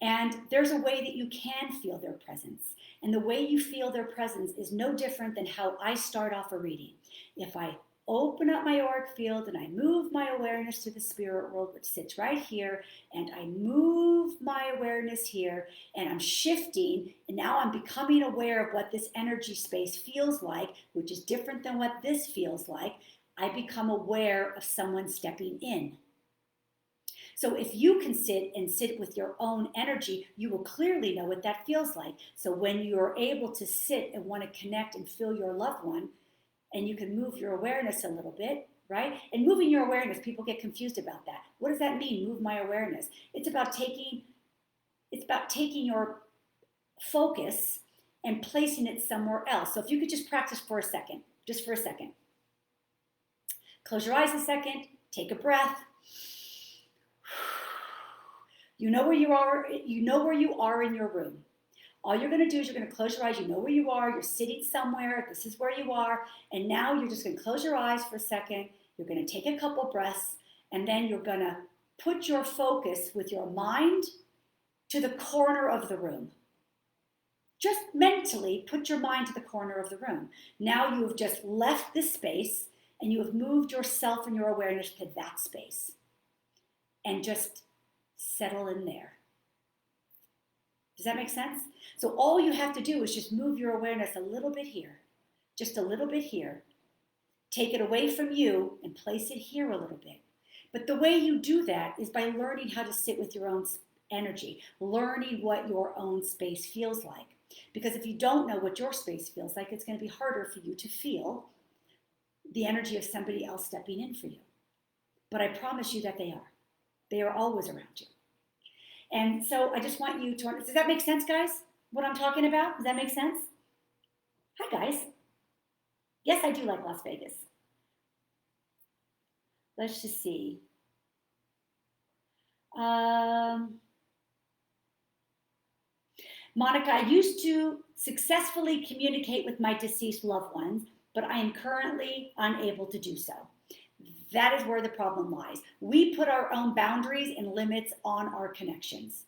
And there's a way that you can feel their presence. And the way you feel their presence is no different than how I start off a reading. If I open up my auric field and I move my awareness to the spirit world, which sits right here, and I move my awareness here, and I'm shifting, and now I'm becoming aware of what this energy space feels like, which is different than what this feels like. I become aware of someone stepping in. So if you can sit with your own energy, you will clearly know what that feels like. So when you're able to sit and want to connect and feel your loved one, and you can move your awareness a little bit, right? And moving your awareness, people get confused about that. What does that mean, move my awareness? It's about taking your focus and placing it somewhere else. So if you could just practice for a second, just for a second. Close your eyes a second, take a breath. You know where you are in your room. All you're going to do is you're going to close your eyes. You know where you are. You're sitting somewhere. This is where you are. And now you're just going to close your eyes for a second. You're going to take a couple breaths. And then you're going to put your focus with your mind to the corner of the room. Just mentally put your mind to the corner of the room. Now you have just left this space and you have moved yourself and your awareness to that space. And just settle in there. Does that make sense? So all you have to do is just move your awareness a little bit here, just a little bit here. Take it away from you and place it here a little bit. But the way you do that is by learning how to sit with your own energy, learning what your own space feels like. Because if you don't know what your space feels like, it's going to be harder for you to feel the energy of somebody else stepping in for you. But I promise you that they are. They are always around you. And so I just want you to, does that make sense, guys? What I'm talking about? Does that make sense? Hi, guys. Yes, I do like Las Vegas. Let's just see. Monica, I used to successfully communicate with my deceased loved ones, but I am currently unable to do so. That is where the problem lies. We put our own boundaries and limits on our connections.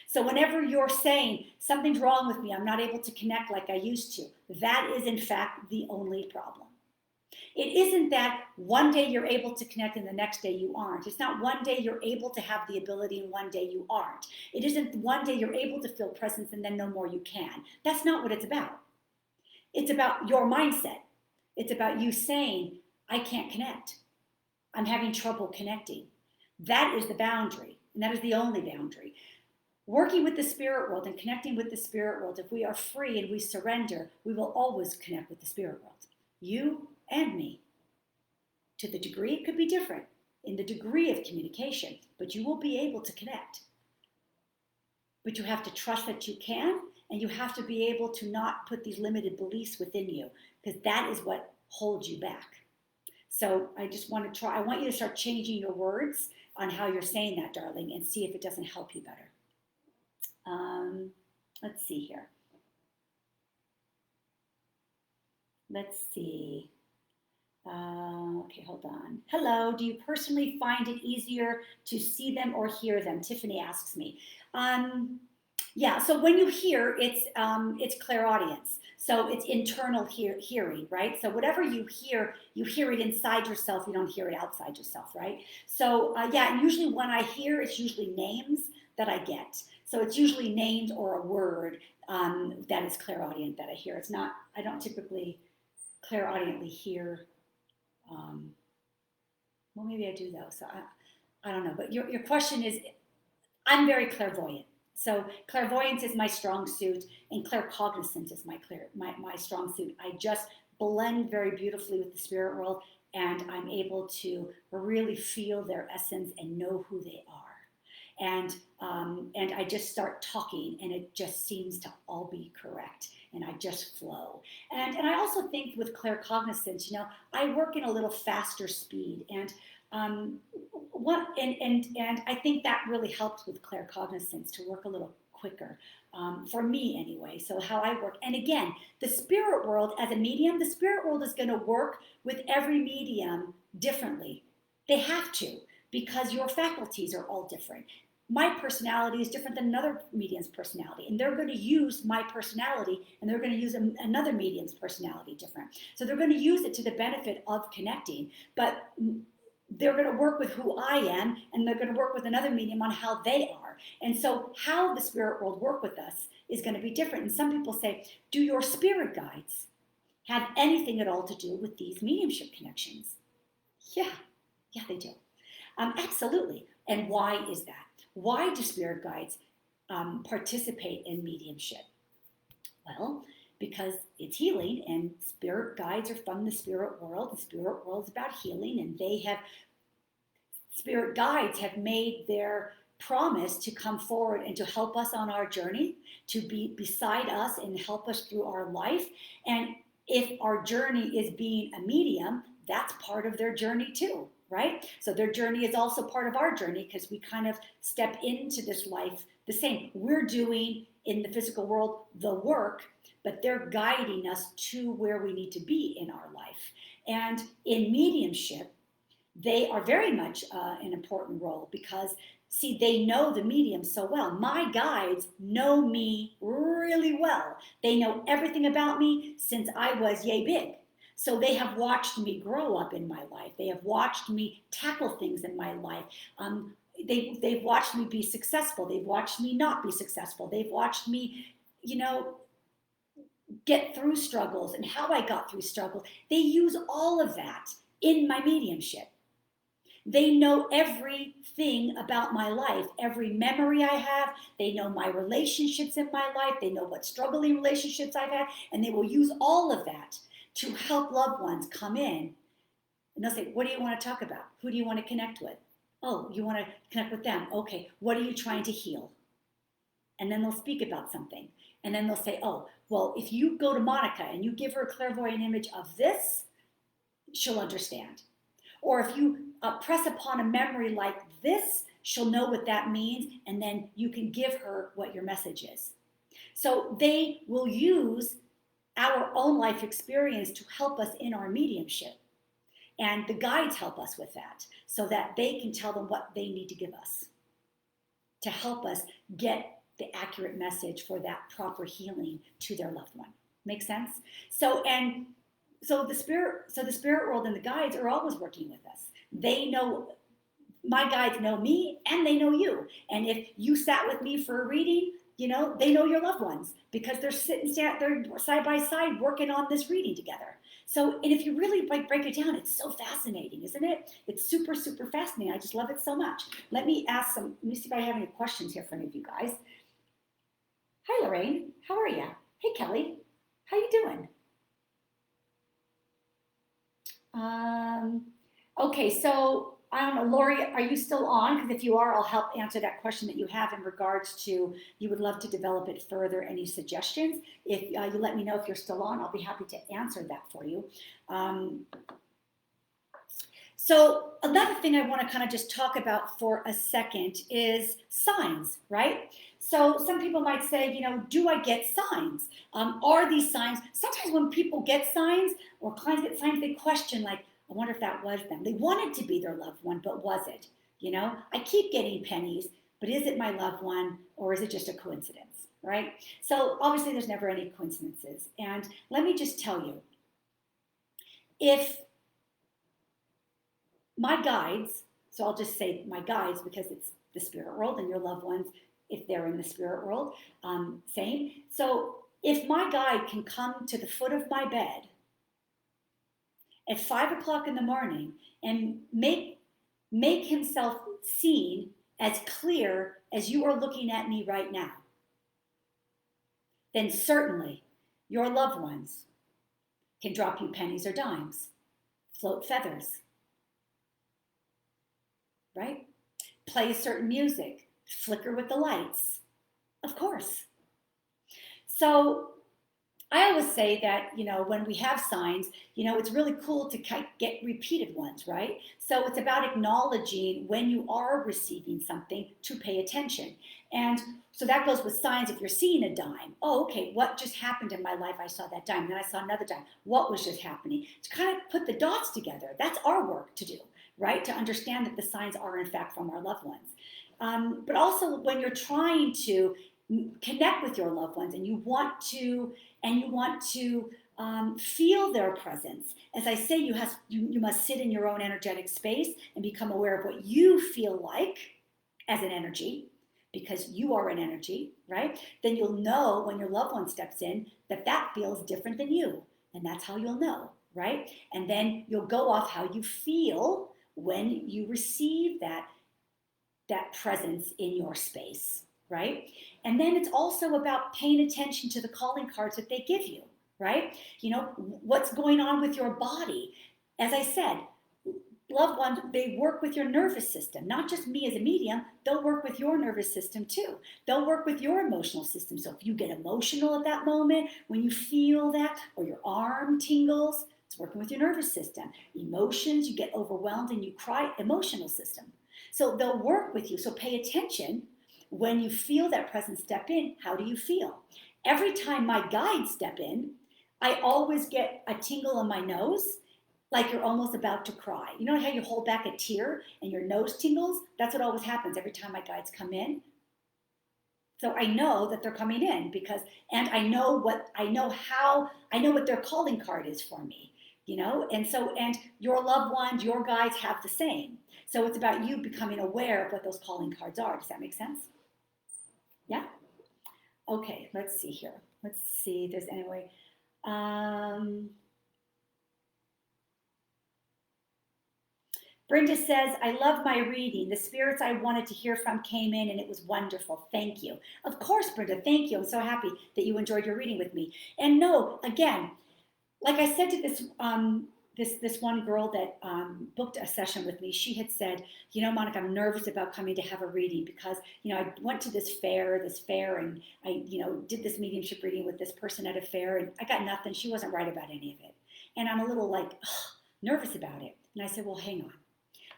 So whenever you're saying something's wrong with me, I'm not able to connect like I used to, that is in fact the only problem. It isn't that one day you're able to connect and the next day you aren't. It's not one day you're able to have the ability and one day you aren't. It isn't one day you're able to feel presence and then no more you can. That's not what it's about. It's about your mindset. It's about you saying, I can't connect. I'm having trouble connecting. That is the boundary, and that is the only boundary. Working with the spirit world and connecting with the spirit world, if we are free and we surrender, we will always connect with the spirit world. You and me. To the degree it could be different in the degree of communication, but you will be able to connect. But you have to trust that you can, and you have to be able to not put these limited beliefs within you, because that is what holds you back. So I just want to I want you to start changing your words on how you're saying that, darling, and see if it doesn't help you better. Let's see here. Let's see. Okay, hold on. Hello, do you personally find it easier to see them or hear them? Tiffany asks me. Yeah, so when you hear, it's clairaudience. So it's internal hearing, right? So whatever you hear it inside yourself. You don't hear it outside yourself, right? So yeah, usually when I hear, it's usually names that I get. So it's usually names or a word that is clairaudient that I hear. It's not, I don't typically clairaudiently hear, well, maybe I do though. So I don't know, but your question is, I'm very clairvoyant. So clairvoyance is my strong suit, and claircognizance is my strong suit. I just blend very beautifully with the spirit world, and I'm able to really feel their essence and know who they are. And I just start talking, and it just seems to all be correct, and I just flow. And I also think with claircognizance, you know, I work in a little faster speed, and I think that really helps with claircognizance to work a little quicker, for me anyway. So how I work, and again, the spirit world as a medium, the spirit world is going to work with every medium differently. They have to, because your faculties are all different. My personality is different than another medium's personality, and they're going to use my personality, and they're going to use another medium's personality different. So they're going to use it to the benefit of connecting, but they're going to work with who I am, and they're going to work with another medium on how they are. And so how the spirit world work with us is going to be different. And some people say, do your spirit guides have anything at all to do with these mediumship connections? Yeah, they do. Absolutely. And why is that? Why do spirit guides participate in mediumship? Well, because it's healing, and spirit guides are from the spirit world. The spirit world is about healing, and spirit guides have made their promise to come forward and to help us on our journey, to be beside us and help us through our life. And if our journey is being a medium, that's part of their journey too, right? So their journey is also part of our journey, because we kind of step into this life the same. We're doing in the physical world the work, but they're guiding us to where we need to be in our life. And in mediumship, they are very much an important role, because see, they know the medium so well. My guides know me really well. They know everything about me since I was yay big. So they have watched me grow up in my life. They have watched me tackle things in my life. They've watched me be successful. They've watched me not be successful. They've watched me, get through struggles and how I got through struggles. They use all of that in my mediumship. They know everything about my life, every memory I have. They know my relationships in my life. They know what struggling relationships I've had, and they will use all of that to help loved ones come in. And they'll say, what do you want to talk about? Who do you want to connect with? Oh, you want to connect with them? Okay, what are you trying to heal? And then they'll speak about something. And then they'll say, oh, well, if you go to Monica and you give her a clairvoyant image of this, she'll understand. Or if you press upon a memory like this, she'll know what that means, and then you can give her what your message is. So they will use our own life experience to help us in our mediumship. And the guides help us with that, so that they can tell them what they need to give us to help us get the accurate message for that proper healing to their loved one. Make sense? So the spirit world and the guides are always working with us. They know, my guides know me and they know you. And if you sat with me for a reading, they know your loved ones, because they're they're side by side working on this reading together. So, and if you really break it down, it's so fascinating, isn't it? It's super, super fascinating. I just love it so much. Let me see if I have any questions here for any of you guys. Hi, Lorraine. How are you? Hey, Kelly. How you doing? Okay, so I don't know, Lori, are you still on? Because if you are, I'll help answer that question that you have in regards to, you would love to develop it further, any suggestions. If you let me know if you're still on, I'll be happy to answer that for you. So another thing I want to kind of just talk about for a second is signs, right? So some people might say, do I get signs? Are these signs? Sometimes when people get signs or clients get signs, they question, like, I wonder if that was them. They wanted to be their loved one, but was it? I keep getting pennies, but is it my loved one, or is it just a coincidence, right? So obviously there's never any coincidences. And let me just tell you, if my guides, so I'll just say my guides because it's the spirit world, and your loved ones, if they're in the spirit world, same. So if my guide can come to the foot of my bed at 5 o'clock in the morning and make himself seen as clear as you are looking at me right now, then certainly your loved ones can drop you pennies or dimes, float feathers, right? Play certain music, flicker with the lights, of course. So I always say that, when we have signs, it's really cool to get repeated ones, right? So it's about acknowledging when you are receiving something to pay attention. And so that goes with signs. If you're seeing a dime, oh, okay, what just happened in my life? I saw that dime, then I saw another dime. What was just happening? To kind of put the dots together. That's our work to do, right? To understand that the signs are in fact from our loved ones. But also when you're trying to connect with your loved ones and you want to feel their presence. As I say, you must sit in your own energetic space and become aware of what you feel like as an energy, because you are an energy, right? Then you'll know when your loved one steps in that feels different than you. And that's how you'll know, right? And then you'll go off how you feel when you receive that that presence in your space, right? And then it's also about paying attention to the calling cards that they give you, right? You know, what's going on with your body. As I said, loved ones, they work with your nervous system, not just me as a medium, they'll work with your nervous system too. They'll work with your emotional system. So if you get emotional at that moment, when you feel that, or your arm tingles, it's working with your nervous system. Emotions, you get overwhelmed and you cry, emotional system. So they'll work with you. So pay attention when you feel that presence step in, how do you feel? Every time my guides step in, I always get a tingle on my nose, like you're almost about to cry. You know how you hold back a tear and your nose tingles? That's what always happens every time my guides come in. So I know that they're coming in because, and I know what their calling card is for me, you know? And your loved ones, your guides have the same. So it's about you becoming aware of what those calling cards are. Does that make sense? Yeah? Okay, let's see here. Let's see if there's any way. Brenda says, I love my reading. The spirits I wanted to hear from came in and it was wonderful. Thank you. Of course, Brenda, thank you. I'm so happy that you enjoyed your reading with me. And no, again, like I said to this one girl that booked a session with me, she had said, you know, Monica, I'm nervous about coming to have a reading because, you know, I went to this fair, and I, you know, did this mediumship reading with this person at a fair and I got nothing. She wasn't right about any of it. And I'm a little like nervous about it. And I said, well, hang on.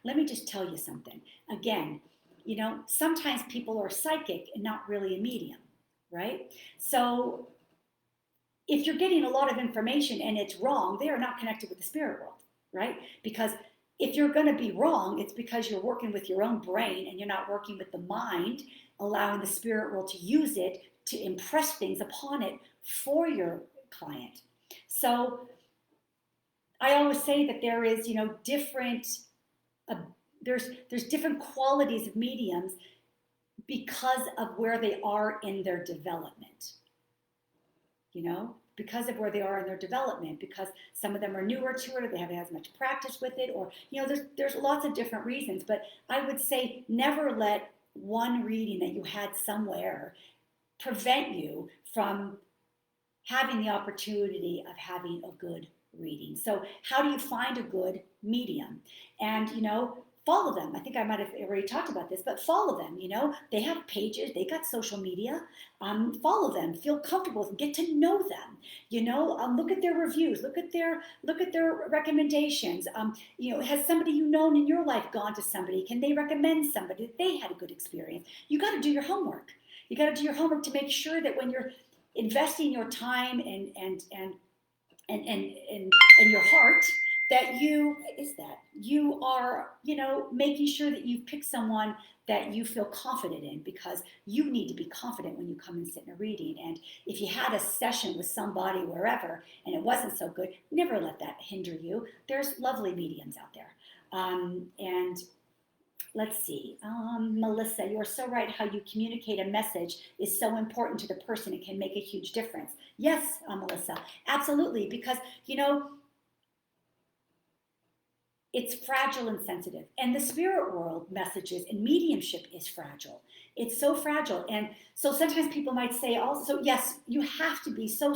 Let me just tell you something. Again, you know, sometimes people are psychic and not really a medium, right? So if you're getting a lot of information and it's wrong, they are not connected with the spirit world, right? Because if you're going to be wrong, it's because you're working with your own brain and you're not working with the mind, allowing the spirit world to use it to impress things upon it for your client. So I always say that there is, you know, there's different qualities of mediums because of where they are in their development, you know, because of where they are in their development, because some of them are newer to it, or they haven't had as much practice with it, or, you know, there's lots of different reasons. But I would say never let one reading that you had somewhere prevent you from having the opportunity of having a good reading. So how do you find a good medium? And, you know, follow them. I think I might have already talked about this, but follow them. You know, they have pages, they got social media. Follow them, feel comfortable with them, get to know them. You know, look at their reviews, look at their recommendations. You know, has somebody you known in your life gone to somebody? Can they recommend somebody that they had a good experience? You got to do your homework. You got to do your homework to make sure that when you're investing your time and your heart, that you are, you know, making sure that you pick someone that you feel confident in, because you need to be confident when you come and sit in a reading. And if you had a session with somebody wherever and it wasn't so good, never let that hinder you. There's lovely mediums out there. And let's see, Melissa, you are so right. How you communicate a message is so important to the person. It can make a huge difference. Yes, Melissa, absolutely. Because, you know, it's fragile and sensitive. And the spirit world messages and mediumship is fragile. It's so fragile. And so sometimes people might say also, yes, you have to be so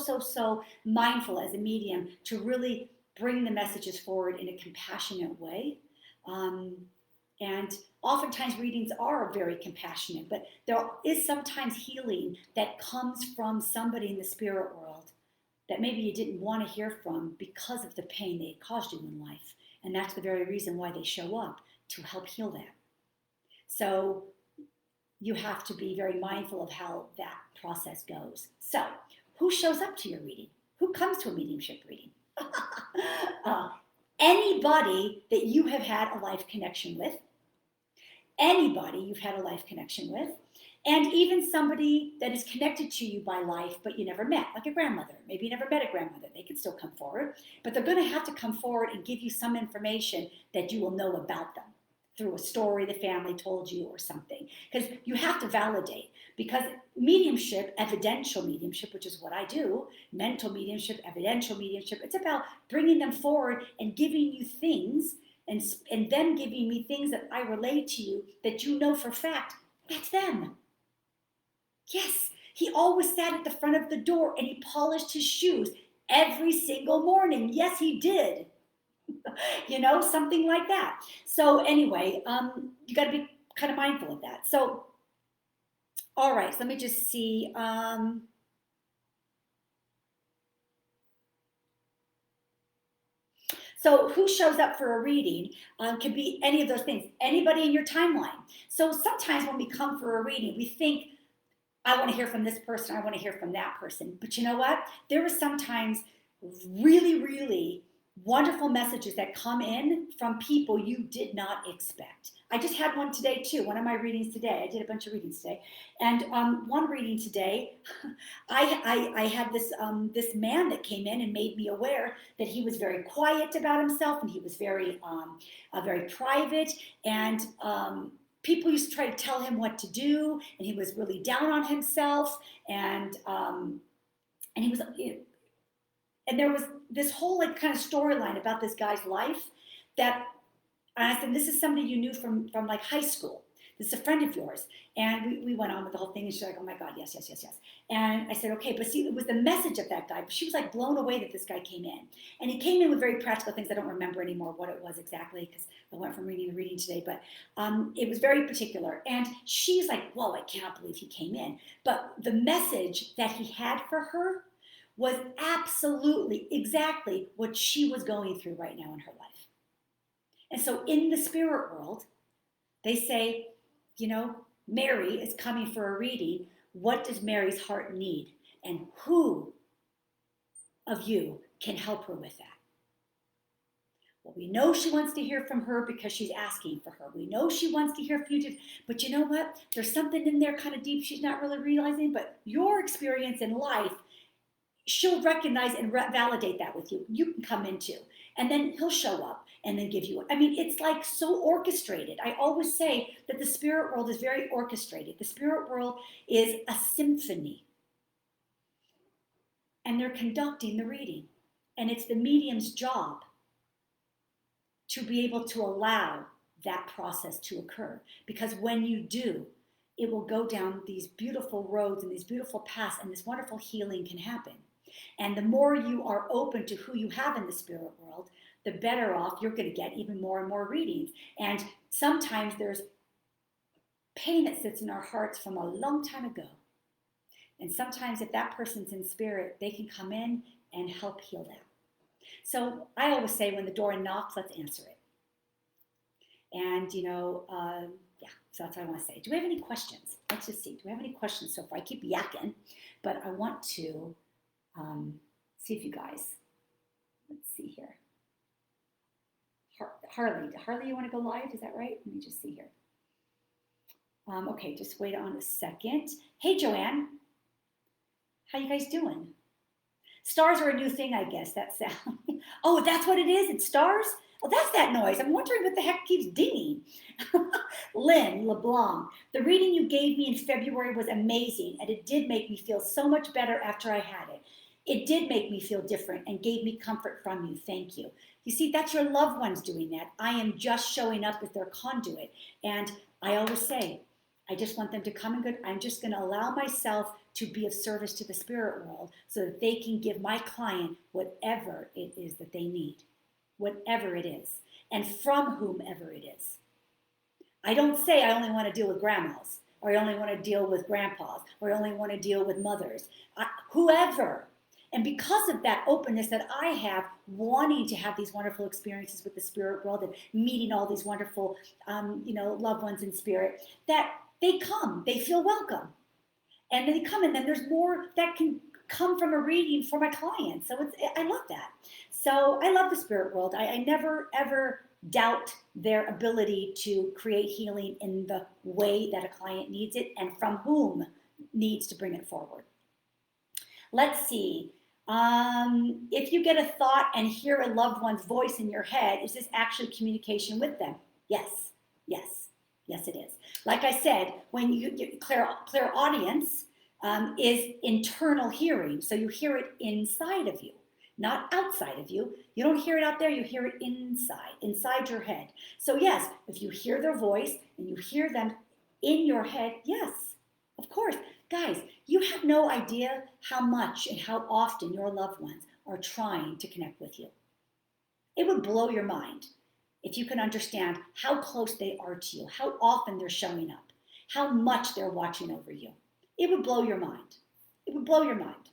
mindful as a medium to really bring the messages forward in a compassionate way. And oftentimes readings are very compassionate, but there is sometimes healing that comes from somebody in the spirit world that maybe you didn't want to hear from because of the pain they caused you in life. And that's the very reason why they show up, to help heal that. So you have to be very mindful of how that process goes. So who shows up to your reading? Who comes to a mediumship reading? Anybody that you have had a life connection with, anybody you've had a life connection with, and even somebody that is connected to you by life but you never met, like a grandmother. Maybe you never met a grandmother. They can still come forward, but they're going to have to come forward and give you some information that you will know about them through a story the family told you or something, because you have to validate. Because mediumship, evidential mediumship, which is what I do, mental mediumship, evidential mediumship, it's about bringing them forward and giving you things and them giving me things that I relate to you that you know for fact, that's them. Yes, he always sat at the front of the door and he polished his shoes every single morning. Yes, he did. Something like that. So anyway, you got to be kind of mindful of that. So, all right, so let me just see. So who shows up for a reading could be any of those things, anybody in your timeline. So sometimes when we come for a reading, we think, I want to hear from this person, I want to hear from that person. But you know what? There are sometimes really, really wonderful messages that come in from people you did not expect. I just had one today too, one of my readings today. I did a bunch of readings today. And one reading today, I had this man that came in and made me aware that he was very quiet about himself and he was very private, and people used to try to tell him what to do, and he was really down on himself, and he was, and there was this whole like kind of storyline about this guy's life that, and I said, this is somebody you knew from like high school. This is a friend of yours. And we went on with the whole thing, and she's like, oh my God, yes, yes, yes, yes. And I said, okay, but see, it was the message of that guy. But she was like blown away that this guy came in. And he came in with very practical things. I don't remember anymore what it was exactly, because I went from reading to reading today, but it was very particular. And she's like, whoa, I cannot believe he came in. But the message that he had for her was absolutely exactly what she was going through right now in her life. And so in the spirit world, they say, Mary is coming for a reading. What does Mary's heart need? And who of you can help her with that? Well, we know she wants to hear from her because she's asking for her. We know she wants to hear from you, but you know what? There's something in there kind of deep she's not really realizing, but your experience in life, she'll recognize and validate that with you. You can come into, and then he'll show up and then give you. I mean, it's like so orchestrated. I always say that the spirit world is very orchestrated. The spirit world is a symphony, and they're conducting the reading, and it's the medium's job to be able to allow that process to occur, because when you do, it will go down these beautiful roads and these beautiful paths, and this wonderful healing can happen. And the more you are open to who you have in the spirit world, the better off you're going to get even more and more readings. And sometimes there's pain that sits in our hearts from a long time ago. And sometimes if that person's in spirit, they can come in and help heal that. So I always say, when the door knocks, let's answer it. And, yeah, so that's what I want to say. Do we have any questions? Let's just see. Do we have any questions so far? I keep yakking, but I want to see if you guys, let's see here. Harley, you want to go live? Is that right? Let me just see here. Okay, just wait on a second. Hey, Joanne. How you guys doing? Stars are a new thing, I guess. That sound. Oh, that's what it is? It's stars? Oh, that's that noise. I'm wondering what the heck keeps dinging. Lynn LeBlanc, the reading you gave me in February was amazing, and it did make me feel so much better after I had it. It did make me feel different and gave me comfort from you. Thank you. You see, that's your loved ones doing that. I am just showing up as their conduit. And I always say, I just want them to come and go. I'm just going to allow myself to be of service to the spirit world so that they can give my client whatever it is that they need, whatever it is, and from whomever it is. I don't say I only want to deal with grandmas, or I only want to deal with grandpas, or I only want to deal with mothers, whoever. And because of that openness that I have, wanting to have these wonderful experiences with the spirit world and meeting all these wonderful, loved ones in spirit, that they come, they feel welcome. And they come, and then there's more that can come from a reading for my clients. So I love that. So I love the spirit world. I never, ever doubt their ability to create healing in the way that a client needs it and from whom needs to bring it forward. Let's see. If you get a thought and hear a loved one's voice in your head, is this actually communication with them? Yes, yes, yes, it is. Like I said, when you get clairaudience is internal hearing. So you hear it inside of you, not outside of you. You don't hear it out there, you hear it inside your head. So yes, if you hear their voice and you hear them in your head, yes, of course. Guys, you have no idea how much and how often your loved ones are trying to connect with you. It would blow your mind if you can understand how close they are to you, how often they're showing up, how much they're watching over you. It would blow your mind. It would blow your mind.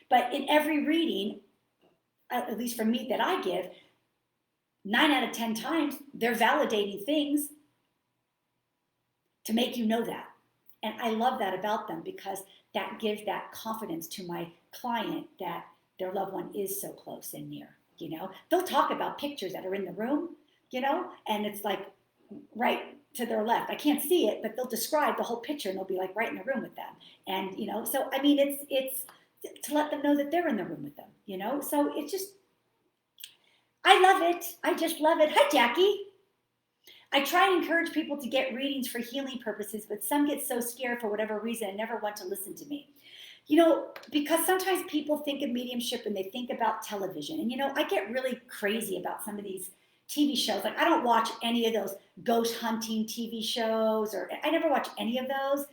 But in every reading, at least for me that I give, 9 out of 10 times, they're validating things to make you know that. And I love that about them because that gives that confidence to my client that their loved one is so close and near. They'll talk about pictures that are in the room, and it's like right to their left. I can't see it, but they'll describe the whole picture and they'll be like right in the room with them. And, so I mean, it's to let them know that they're in the room with them, So it's just, I love it. I just love it. Hi, Jackie. I try and encourage people to get readings for healing purposes, but some get so scared for whatever reason and never want to listen to me. Because sometimes people think of mediumship and they think about television. And, I get really crazy about some of these TV shows. Like, I don't watch any of those ghost hunting TV shows, or I never watch any of those.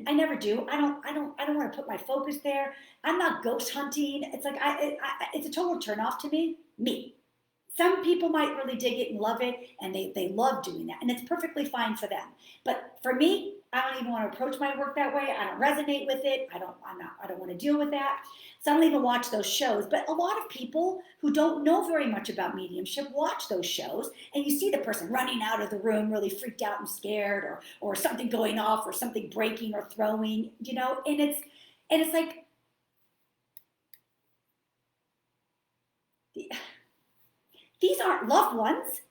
I never do. I don't want to put my focus there. I'm not ghost hunting. It's like, it's a total turn off to me. Some people might really dig it and love it, and they love doing that, and it's perfectly fine for them. But for me, I don't even want to approach my work that way. I don't resonate with it. I don't want to deal with that. So I don't even watch those shows. But a lot of people who don't know very much about mediumship watch those shows, and you see the person running out of the room really freaked out and scared, or something going off, or something breaking or throwing, and it's like, these aren't loved ones.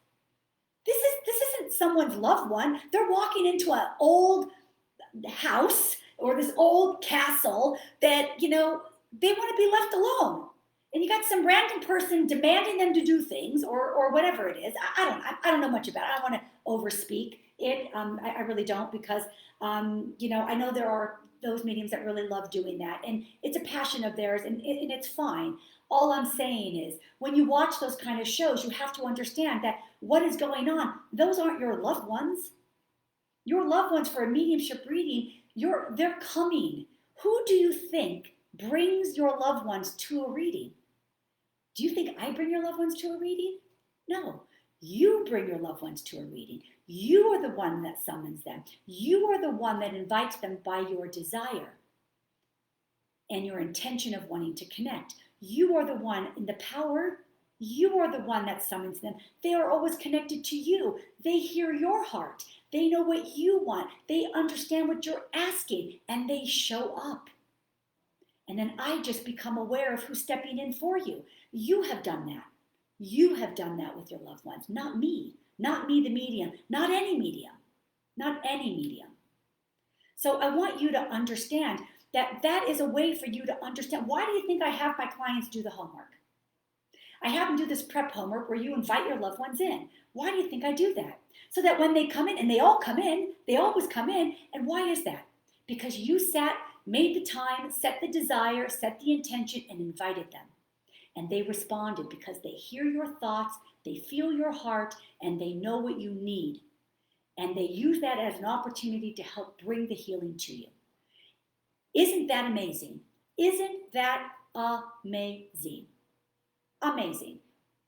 This isn't someone's loved one. They're walking into an old house or this old castle that, they want to be left alone. And you got some random person demanding them to do things or whatever it is. I don't know much about it. I don't want to overspeak it. I really don't, because, I know there are those mediums that really love doing that. And it's a passion of theirs, and it's fine. All I'm saying is, when you watch those kind of shows, you have to understand that what is going on, those aren't your loved ones. Your loved ones for a mediumship reading, they're coming. Who do you think brings your loved ones to a reading? Do you think I bring your loved ones to a reading? No. You bring your loved ones to a reading. You are the one that summons them. You are the one that invites them by your desire and your intention of wanting to connect. You are the one in the power. You are the one that summons them. They are always connected to you. They hear your heart. They know what you want. They understand what you're asking, and they show up. And then I just become aware of who's stepping in for you. You have done that. You have done that with your loved ones, not me. Not me, the medium. Not any medium. Not any medium. So I want you to understand that is a way for you to understand. Why do you think I have my clients do the homework? I have them do this prep homework where you invite your loved ones in. Why do you think I do that? So that when they come in, and they all come in, they always come in. And why is that? Because you made the time, set the desire, set the intention, and invited them. And they responded because they hear your thoughts, they feel your heart, and they know what you need. And they use that as an opportunity to help bring the healing to you. Isn't that amazing? Isn't that amazing? Amazing.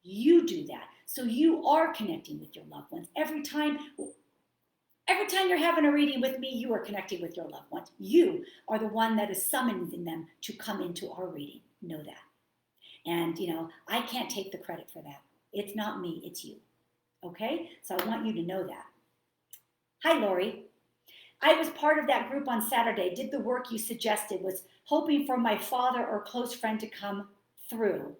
You do that. So you are connecting with your loved ones. Every time you're having a reading with me, you are connecting with your loved ones. You are the one that is summoning them to come into our reading. Know that. And, I can't take the credit for that. It's not me, it's you. Okay? So I want you to know that. Hi, Lori. I was part of that group on Saturday, did the work you suggested, was hoping for my father or close friend to come through.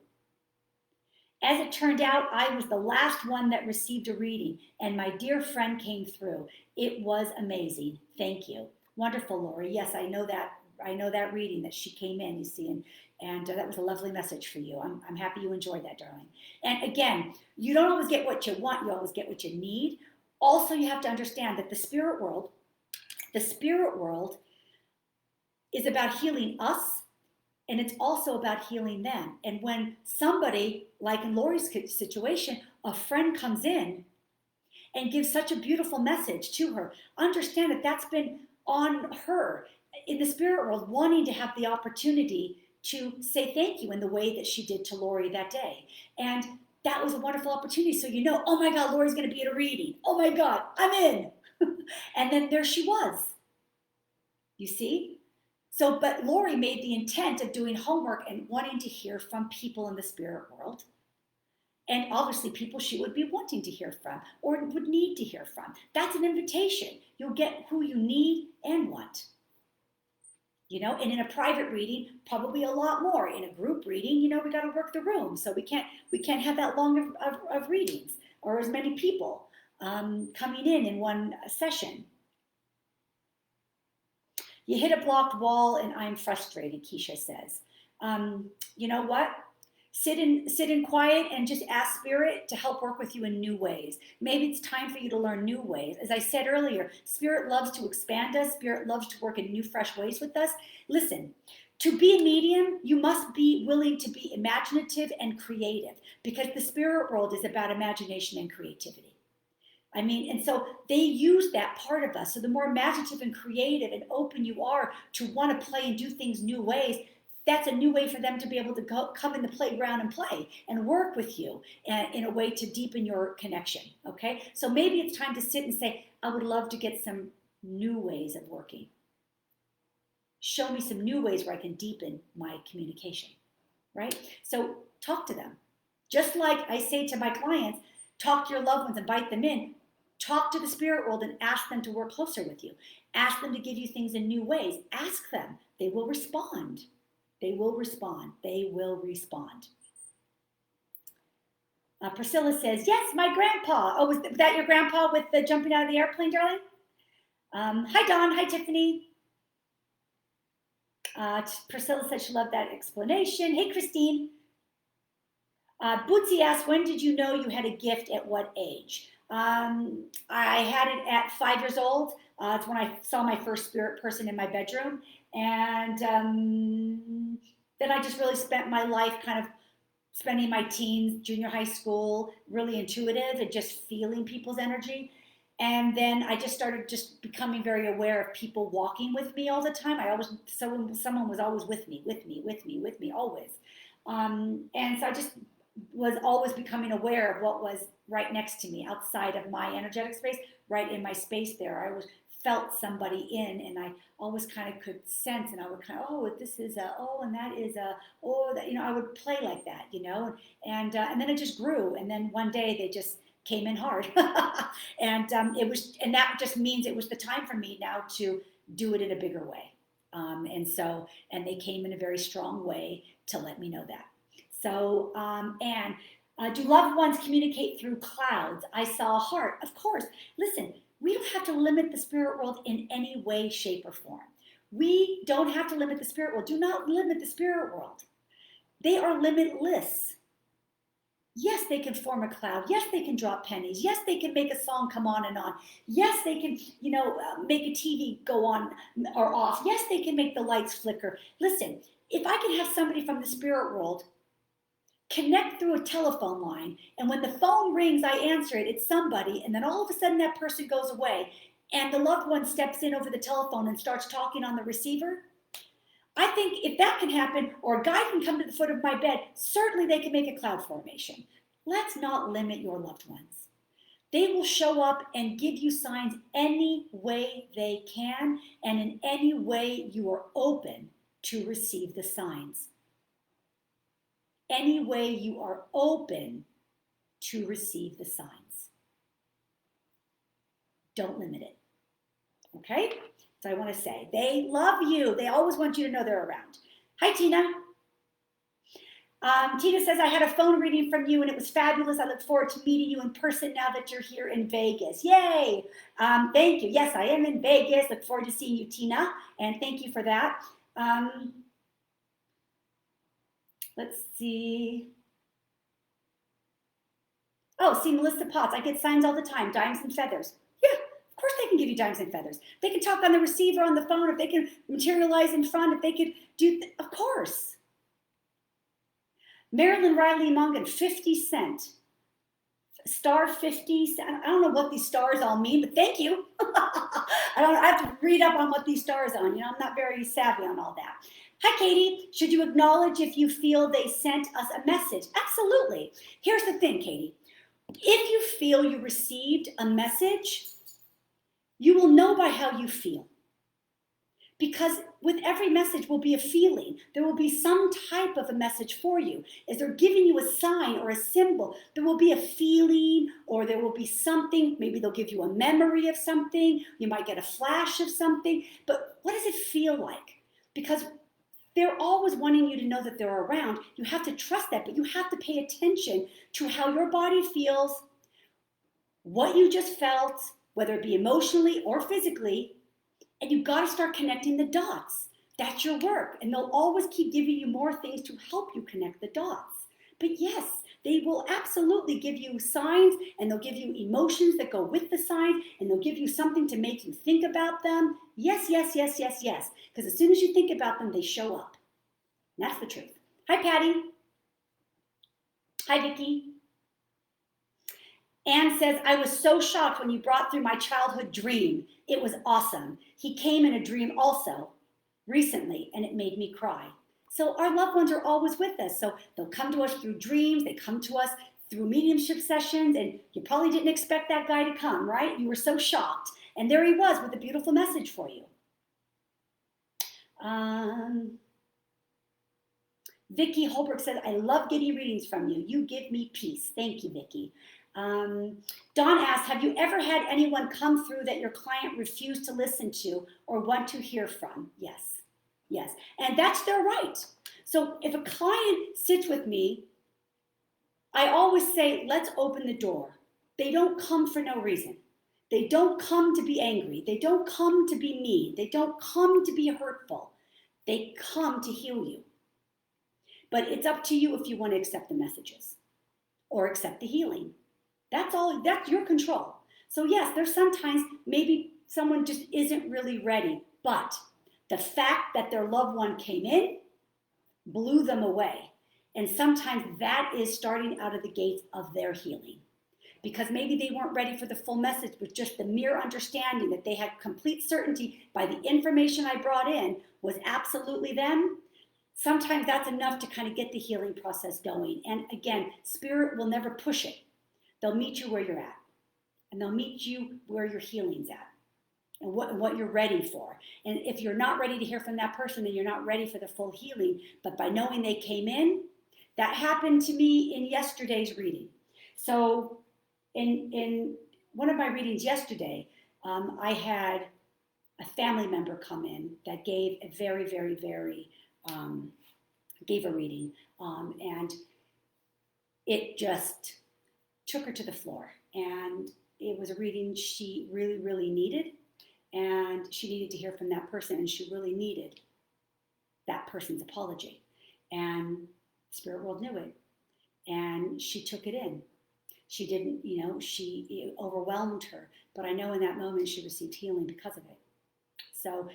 As it turned out, I was the last one that received a reading, and my dear friend came through. It was amazing. Thank you. Wonderful, Lori. Yes, I know that reading that she came in, you see, and that was a lovely message for you. I'm happy you enjoyed that, darling. And again, you don't always get what you want, you always get what you need. Also, you have to understand that the spirit world is about healing us And it's also about healing them. And when somebody, like in Lori's situation, a friend comes in and gives such a beautiful message to her, understand that that's been on her in the spirit world, wanting to have the opportunity to say thank you in the way that she did to Lori that day. And that was a wonderful opportunity. So you know, oh my God, Lori's going to be at a reading. Oh my God, I'm in. And then there she was. You see? So, but Lori made the intent of doing homework and wanting to hear from people in the spirit world. And obviously people she would be wanting to hear from or would need to hear from. That's an invitation. You'll get who you need and want. You know, and in a private reading, probably a lot more. In a group reading, you know, we got to work the room. So we can't have that long of readings or as many people coming in one session. You hit a blocked wall and I'm frustrated, Keisha says. You know what? Sit in quiet and just ask Spirit to help work with you in new ways. Maybe it's time for you to learn new ways. As I said earlier, Spirit loves to expand us. Spirit loves to work in new, fresh ways with us. Listen, to be a medium, you must be willing to be imaginative and creative because the spirit world is about imagination and creativity. I mean, and so they use that part of us. So the more imaginative and creative and open you are to want to play and do things new ways, that's a new way for them to be able to come in the playground and play and work with you in a way to deepen your connection, okay? So maybe it's time to sit and say, I would love to get some new ways of working. Show me some new ways where I can deepen my communication, right? So talk to them. Just like I say to my clients, talk to your loved ones, invite them in. Talk to the spirit world and ask them to work closer with you. Ask them to give you things in new ways. Ask them. They will respond. They will respond. They will respond. Priscilla says, yes, my grandpa. Oh, was that your grandpa with the jumping out of the airplane, darling? Hi, Dawn. Hi, Tiffany. Priscilla said she loved that explanation. Hey, Christine. Bootsy asked, when did you know you had a gift at what age? I had it at 5 years old. It's when I saw my first spirit person in my bedroom. And then I just really spent my life kind of spending my teens, junior high school, really intuitive and just feeling people's energy. And then I just started just becoming very aware of people walking with me all the time. Someone was always with me, always. And so I just was always becoming aware of what was right next to me outside of my energetic space, right in my space there. I always felt somebody in, and I always kind of could sense, and I would kind of, oh, this is a, oh, and that is a, oh, that, you know, I would play like that, you know, and then it just grew, and then one day they just came in hard, and that just means it was the time for me now to do it in a bigger way, and they came in a very strong way to let me know that. So, do loved ones communicate through clouds? I saw a heart. Of course. Listen, we don't have to limit the spirit world in any way, shape, or form. We don't have to limit the spirit world. Do not limit the spirit world. They are limitless. Yes, they can form a cloud. Yes, they can drop pennies. Yes, they can make a song come on and on. Yes, they can, make a TV go on or off. Yes, they can make the lights flicker. Listen, if I can have somebody from the spirit world connect through a telephone line, and when the phone rings, I answer it, it's somebody, and then all of a sudden that person goes away, and the loved one steps in over the telephone and starts talking on the receiver, I think if that can happen, or a guy can come to the foot of my bed, certainly they can make a cloud formation. Let's not limit your loved ones. They will show up and give you signs any way they can, and in any way you are open to receive the signs. Any way you are open to receive the signs. Don't limit it. Okay? So I want to say, they love you. They always want you to know they're around. Hi, Tina. Tina says, I had a phone reading from you and it was fabulous. I look forward to meeting you in person now that you're here in Vegas. Yay. Thank you. Yes, I am in Vegas. Look forward to seeing you, Tina. And thank you for that. Let's see. Oh, see, Melissa Potts. I get signs all the time. Dimes and feathers. Yeah, of course they can give you dimes and feathers. They can talk on the receiver, on the phone. If they can materialize in front, if they could do, of course. Marilyn Riley Mongan, 50 cent. Star 50. I don't know what these stars all mean, but thank you. I have to read up on what these stars are. I'm not very savvy on all that. Hi, Katie. Should you acknowledge if you feel they sent us a message? Absolutely. Here's the thing, Katie. If you feel you received a message, you will know by how you feel. Because with every message will be a feeling. There will be some type of a message for you. As they're giving you a sign or a symbol, there will be a feeling, or there will be something. Maybe they'll give you a memory of something. You might get a flash of something. But what does it feel like? Because they're always wanting you to know that they're around. You have to trust that, but you have to pay attention to how your body feels, what you just felt, whether it be emotionally or physically. And you've got to start connecting the dots. That's your work. And they'll always keep giving you more things to help you connect the dots. But yes, they will absolutely give you signs, and they'll give you emotions that go with the signs, and they'll give you something to make you think about them. Yes, yes, yes, yes, yes. Because as soon as you think about them, they show up. And that's the truth. Hi, Patty. Hi, Vicki. Anne says, I was so shocked when you brought through my childhood dream. It was awesome. He came in a dream also recently, and it made me cry. So our loved ones are always with us. So they'll come to us through dreams. They come to us through mediumship sessions, and you probably didn't expect that guy to come, right? You were so shocked. And there he was with a beautiful message for you. Vicki Holbrook says, I love getting readings from you. You give me peace. Thank you, Vicki. Dawn asks, have you ever had anyone come through that your client refused to listen to or want to hear from? Yes, yes. And that's their right. So if a client sits with me, I always say, let's open the door. They don't come for no reason. They don't come to be angry. They don't come to be mean. They don't come to be hurtful. They come to heal you. But it's up to you if you want to accept the messages or accept the healing. That's all, that's your control. So yes, there's sometimes maybe someone just isn't really ready, but the fact that their loved one came in blew them away. And sometimes that is starting out of the gates of their healing. Because maybe they weren't ready for the full message, but just the mere understanding that they had complete certainty by the information I brought in was absolutely them. Sometimes that's enough to kind of get the healing process going. And again, spirit will never push it. They'll meet you where you're at, and they'll meet you where your healing's at and what you're ready for. And if you're not ready to hear from that person, then you're not ready for the full healing. But by knowing they came in, that happened to me in yesterday's reading. So in one of my readings yesterday, I had a family member come in that gave a very, very, very, gave a reading. And it just took her to the floor, and it was a reading she really, really needed, and she needed to hear from that person, and she really needed that person's apology, and the spirit world knew it, and she took it in. She didn't, it overwhelmed her, but I know in that moment she received healing because of it. So,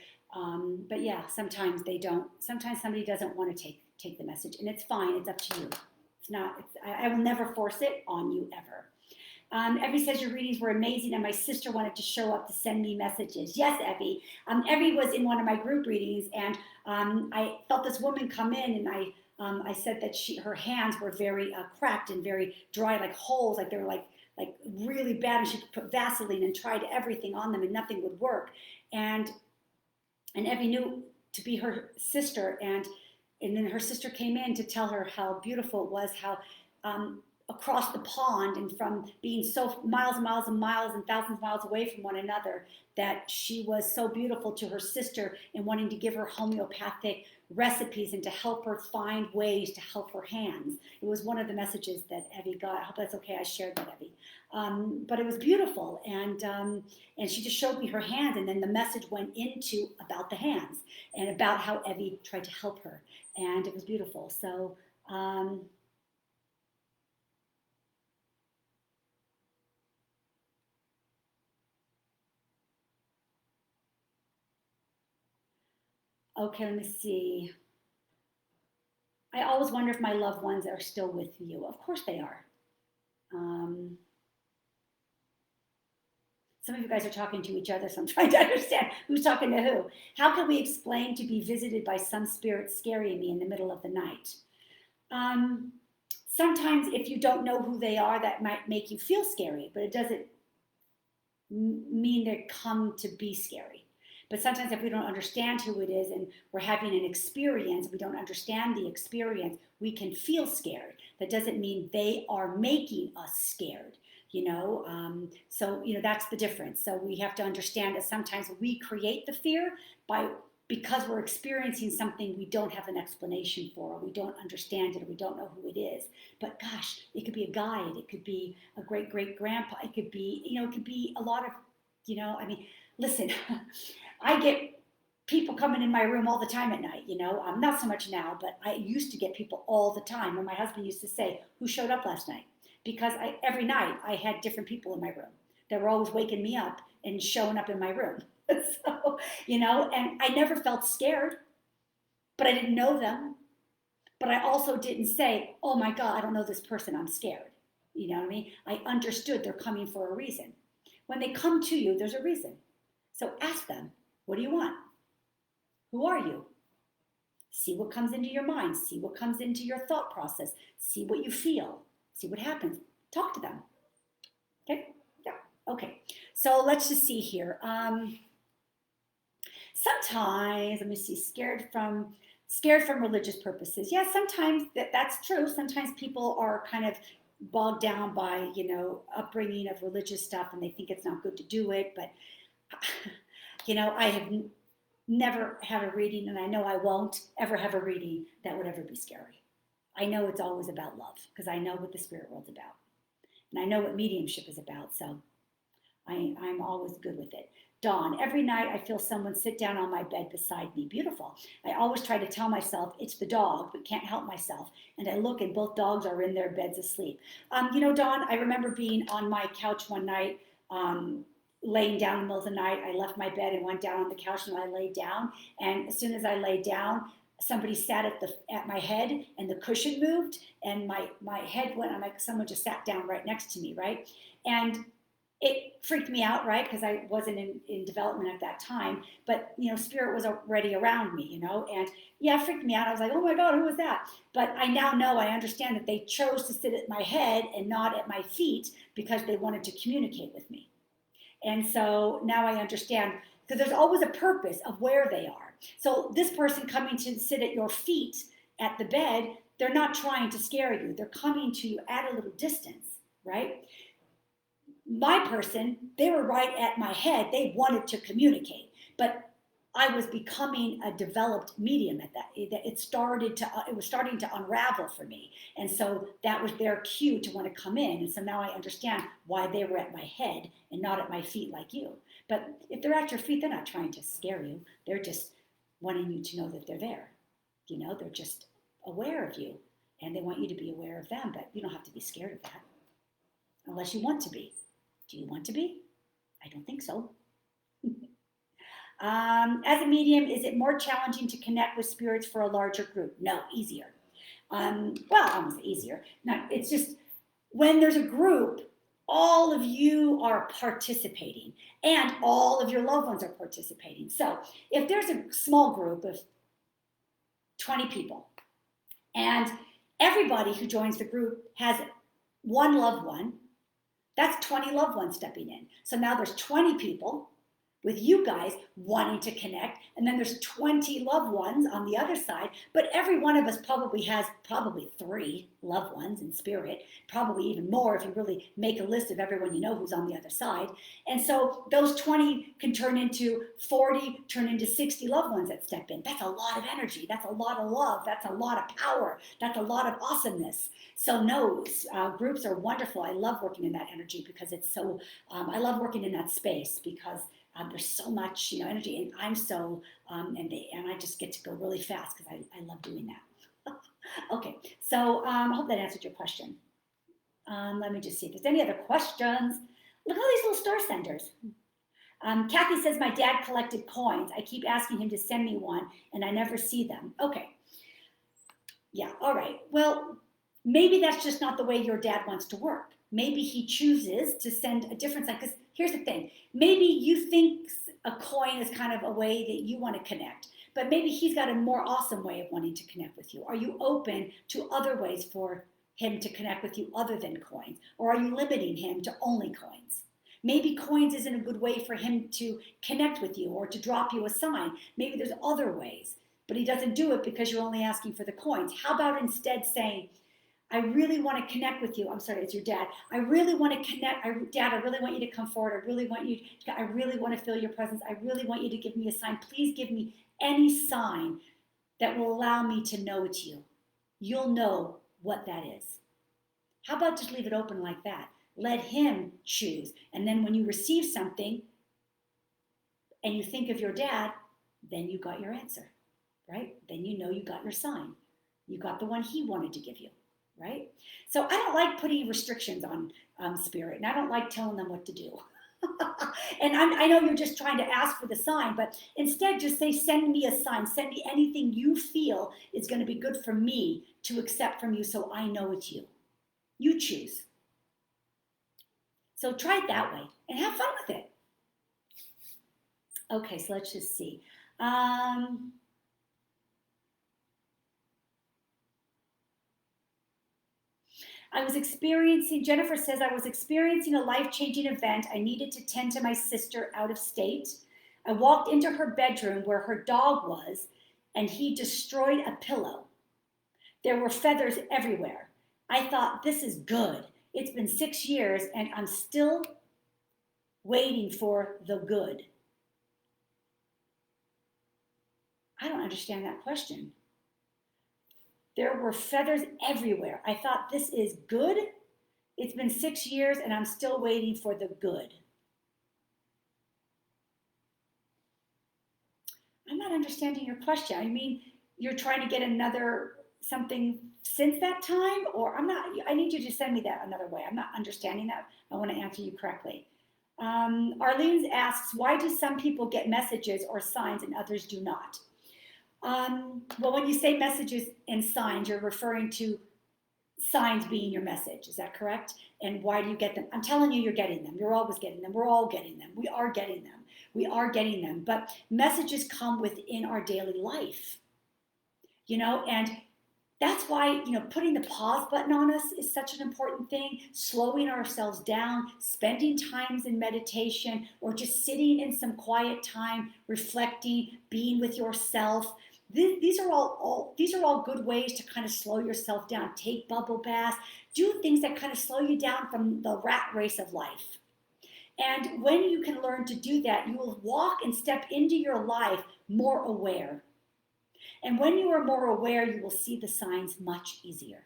but yeah, sometimes they don't. Sometimes somebody doesn't want to take the message, and it's fine. It's up to you. I will never force it on you ever. Evie says your readings were amazing, and my sister wanted to show up to send me messages. Yes, Evie. Evie was in one of my group readings, and I felt this woman come in, and I said that her hands were very cracked and very dry, like holes, like they were like really bad, and she put Vaseline and tried everything on them, and nothing would work. And Evie knew to be her sister, and then her sister came in to tell her how beautiful it was, how across the pond and from being so miles and miles and miles and thousands of miles away from one another, that she was so beautiful to her sister and wanting to give her homeopathic recipes and to help her find ways to help her hands. It was one of the messages that Evie got. I hope that's okay. I shared that, Evie. But it was beautiful, and she just showed me her hands, and then the message went into about the hands and about how Evie tried to help her, and it was beautiful. So okay, let me see. I always wonder if my loved ones are still with you. Of course they are. Some of you guys are talking to each other, so I'm trying to understand who's talking to who. How can we explain to be visited by some spirit scaring me in the middle of the night? Sometimes if you don't know who they are, that might make you feel scary, but it doesn't mean they come to be scary. But sometimes if we don't understand who it is and we're having an experience, we don't understand the experience, we can feel scared. That doesn't mean they are making us scared. So that's the difference. So we have to understand that sometimes we create the fear because we're experiencing something we don't have an explanation for, or we don't understand it, or we don't know who it is. But gosh, it could be a guide, it could be a great great grandpa, it could be a lot of, listen, I get people coming in my room all the time at night, not so much now, but I used to get people all the time. And my husband used to say, who showed up last night? Because every night I had different people in my room that were always waking me up and showing up in my room. So, and I never felt scared, but I didn't know them. But I also didn't say, oh my God, I don't know this person, I'm scared. You know what I mean? I understood they're coming for a reason. When they come to you, there's a reason. So ask them, what do you want? Who are you? See what comes into your mind. See what comes into your thought process. See what you feel. See what happens. Talk to them. Okay? Yeah. Okay. So let's just see here. Sometimes, let me see, scared from religious purposes. Yeah, sometimes that's true. Sometimes people are kind of bogged down by, upbringing of religious stuff, and they think it's not good to do it. But, I have never had a reading, and I know I won't ever have a reading that would ever be scary. I know it's always about love, because I know what the spirit world's about. And I know what mediumship is about, so I'm always good with it. Dawn, every night I feel someone sit down on my bed beside me. Beautiful. I always try to tell myself it's the dog, but can't help myself. And I look and both dogs are in their beds asleep. Dawn, I remember being on my couch one night, laying down in the middle of the night. I left my bed and went down on the couch and I laid down. And as soon as I laid down, somebody sat at my head and the cushion moved and my head went, I'm like, someone just sat down right next to me, right? And it freaked me out, right? Because I wasn't in development at that time, but spirit was already around me, and yeah, it freaked me out. I was like, oh my God, who was that? But I now know, I understand that they chose to sit at my head and not at my feet because they wanted to communicate with me. And so now I understand, because there's always a purpose of where they are. So this person coming to sit at your feet at the bed, they're not trying to scare you. They're coming to you at a little distance, right? My person, they were right at my head. They wanted to communicate, but I was becoming a developed medium at that. It was starting to unravel for me. And so that was their cue to want to come in. And so now I understand why they were at my head and not at my feet like you. But if they're at your feet, they're not trying to scare you. They're just wanting you to know that they're there. They're just aware of you and they want you to be aware of them, but you don't have to be scared of that unless you want to be. Do you want to be? I don't think so. As a medium, is it more challenging to connect with spirits for a larger group? No, easier. Well, almost easier. No, it's just when there's a group, all of you are participating and all of your loved ones are participating. So if there's a small group of 20 people and everybody who joins the group has one loved one, that's 20 loved ones stepping in. So now there's 20 people with you guys wanting to connect, and then there's 20 loved ones on the other side, but every one of us probably has 3 loved ones in spirit, probably even more if you really make a list of everyone you know who's on the other side. And so those 20 can turn into 40, turn into 60 loved ones that step in. That's a lot of energy. That's a lot of love. That's a lot of power. That's a lot of awesomeness. So no, groups are wonderful. I love working in that energy because it's so, I love working in that space because there's so much, energy, and I'm so, and I just get to go really fast because I love doing that. Okay, so I hope that answered your question. Let me just see if there's any other questions. Look at all these little star senders. Kathy says, my dad collected coins. I keep asking him to send me one, and I never see them. Okay. Yeah, all right. Well, maybe that's just not the way your dad wants to work. Maybe he chooses to send a different sign. Because here's the thing, maybe you think a coin is kind of a way that you want to connect, but maybe he's got a more awesome way of wanting to connect with you. Are you open to other ways for him to connect with you other than coins? Or are you limiting him to only coins? Maybe coins isn't a good way for him to connect with you or to drop you a sign. Maybe there's other ways, but he doesn't do it because you're only asking for the coins. How about instead saying, I really want to connect with you. I'm sorry, it's your dad. I really want to connect. Dad, I really want you to come forward. I really want to feel your presence. I really want you to give me a sign. Please give me any sign that will allow me to know it's you. You'll know what that is. How about just leave it open like that? Let him choose. And then when you receive something and you think of your dad, then you got your answer, right? Then you know you got your sign. You got the one he wanted to give you, right? So I don't like putting restrictions on spirit, and I don't like telling them what to do. And I know you're just trying to ask for the sign, but instead just say, send me a sign. Send me anything you feel is going to be good for me to accept from you so I know it's you. You choose. So try it that way and have fun with it. Okay, so let's just see. Jennifer says, I was experiencing a life-changing event. I needed to tend to my sister out of state. I walked into her bedroom where her dog was, and he destroyed a pillow. There were feathers everywhere. I thought, this is good. It's been 6 years, and I'm still waiting for the good. I don't understand that question. There were feathers everywhere. I thought, this is good. It's been 6 years and I'm still waiting for the good. I'm not understanding your question. I mean, you're trying to get another something since that time, or I need you to send me that another way. I'm not understanding that. I want to answer you correctly. Arlene asks, why do some people get messages or signs and others do not? Well, when you say messages and signs, you're referring to signs being your message. Is that correct? And why do you get them? I'm telling you, you're getting them. You're always getting them. We're all getting them. We are getting them. We are getting them. But messages come within our daily life, and that's why, putting the pause button on us is such an important thing. Slowing ourselves down, spending times in meditation, or just sitting in some quiet time, reflecting, being with yourself. These are all good ways to kind of slow yourself down. Take bubble baths, do things that kind of slow you down from the rat race of life. And when you can learn to do that, you will walk and step into your life more aware. And when you are more aware, you will see the signs much easier.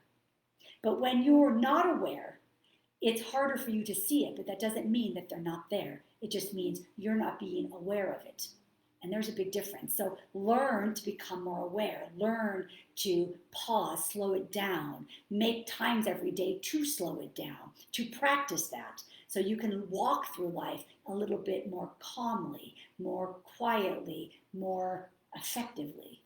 But when you're not aware, it's harder for you to see it, but that doesn't mean that they're not there. It just means you're not being aware of it. And there's a big difference. So learn to become more aware. Learn to pause, slow it down. Make times every day to slow it down, to practice that. So you can walk through life a little bit more calmly, more quietly, more effectively.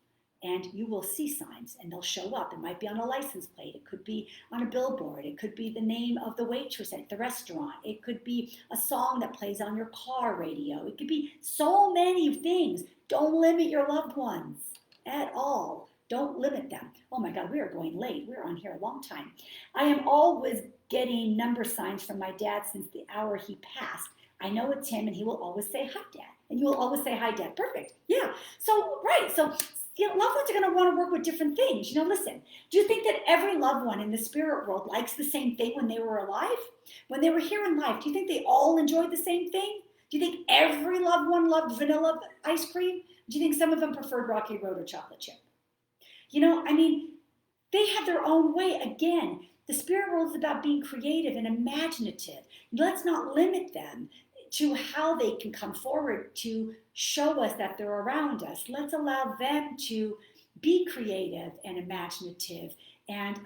And you will see signs and they'll show up. It might be on a license plate. It could be on a billboard. It could be the name of the waitress at the restaurant. It could be a song that plays on your car radio. It could be so many things. Don't limit your loved ones at all. Don't limit them. Oh my God, we are going late. We're on here a long time. I am always getting number signs from my dad since the hour he passed. I know it's him and he will always say, hi, Dad. And you will always say, hi, Dad. Perfect. Yeah. So, right. So, loved ones are going to want to work with different things. Listen, do you think that every loved one in the spirit world likes the same thing when they were alive? When they were here in life, do you think they all enjoyed the same thing? Do you think every loved one loved vanilla ice cream? Do you think some of them preferred Rocky Road or chocolate chip? They have their own way. Again, the spirit world is about being creative and imaginative. Let's not limit them to how they can come forward to show us that they're around us. Let's allow them to be creative and imaginative and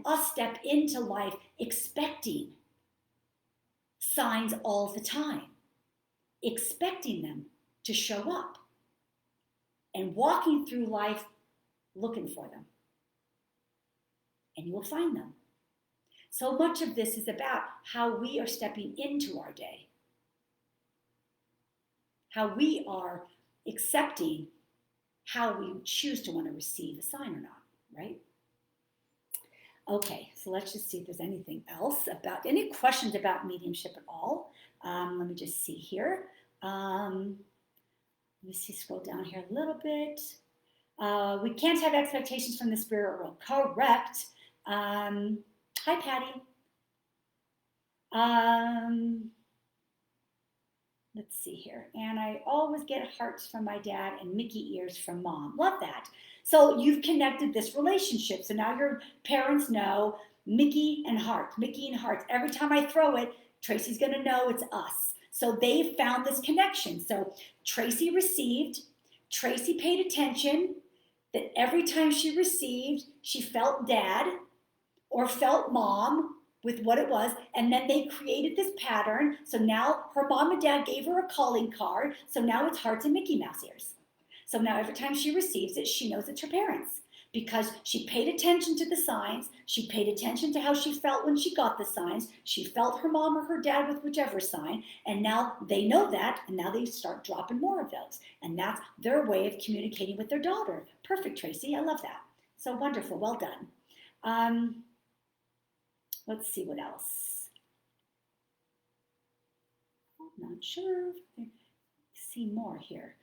us step into life expecting signs all the time, expecting them to show up and walking through life looking for them. and you will find them. So much of this is about how we are stepping into our day, how we are accepting how we choose to want to receive a sign or not, right? Okay, so let's just see if there's anything else about, any questions about mediumship at all. Let me just see here. Let me see, scroll down here a little bit. We can't have expectations from the spirit world. Correct. Hi, Patty. Let's see here. And I always get hearts from my dad and Mickey ears from mom. Love that. So you've connected this relationship. So now your parents know Mickey and hearts, Mickey and hearts. Every time I throw it, Tracy's going to know it's us. So they found this connection. So Tracy received, Tracy paid attention, that every time she received, she felt dad or felt mom with what it was, and then they created this pattern. So now her mom and dad gave her a calling card. So now it's hearts and Mickey Mouse ears. So now every time she receives it, she knows it's her parents because she paid attention to the signs. She paid attention to how she felt when she got the signs. She felt her mom or her dad with whichever sign. And now they know that. And now they start dropping more of those. And that's their way of communicating with their daughter. Perfect, Tracy. I love that. So wonderful. Well done. Let's see what else. I'm not sure. See more here.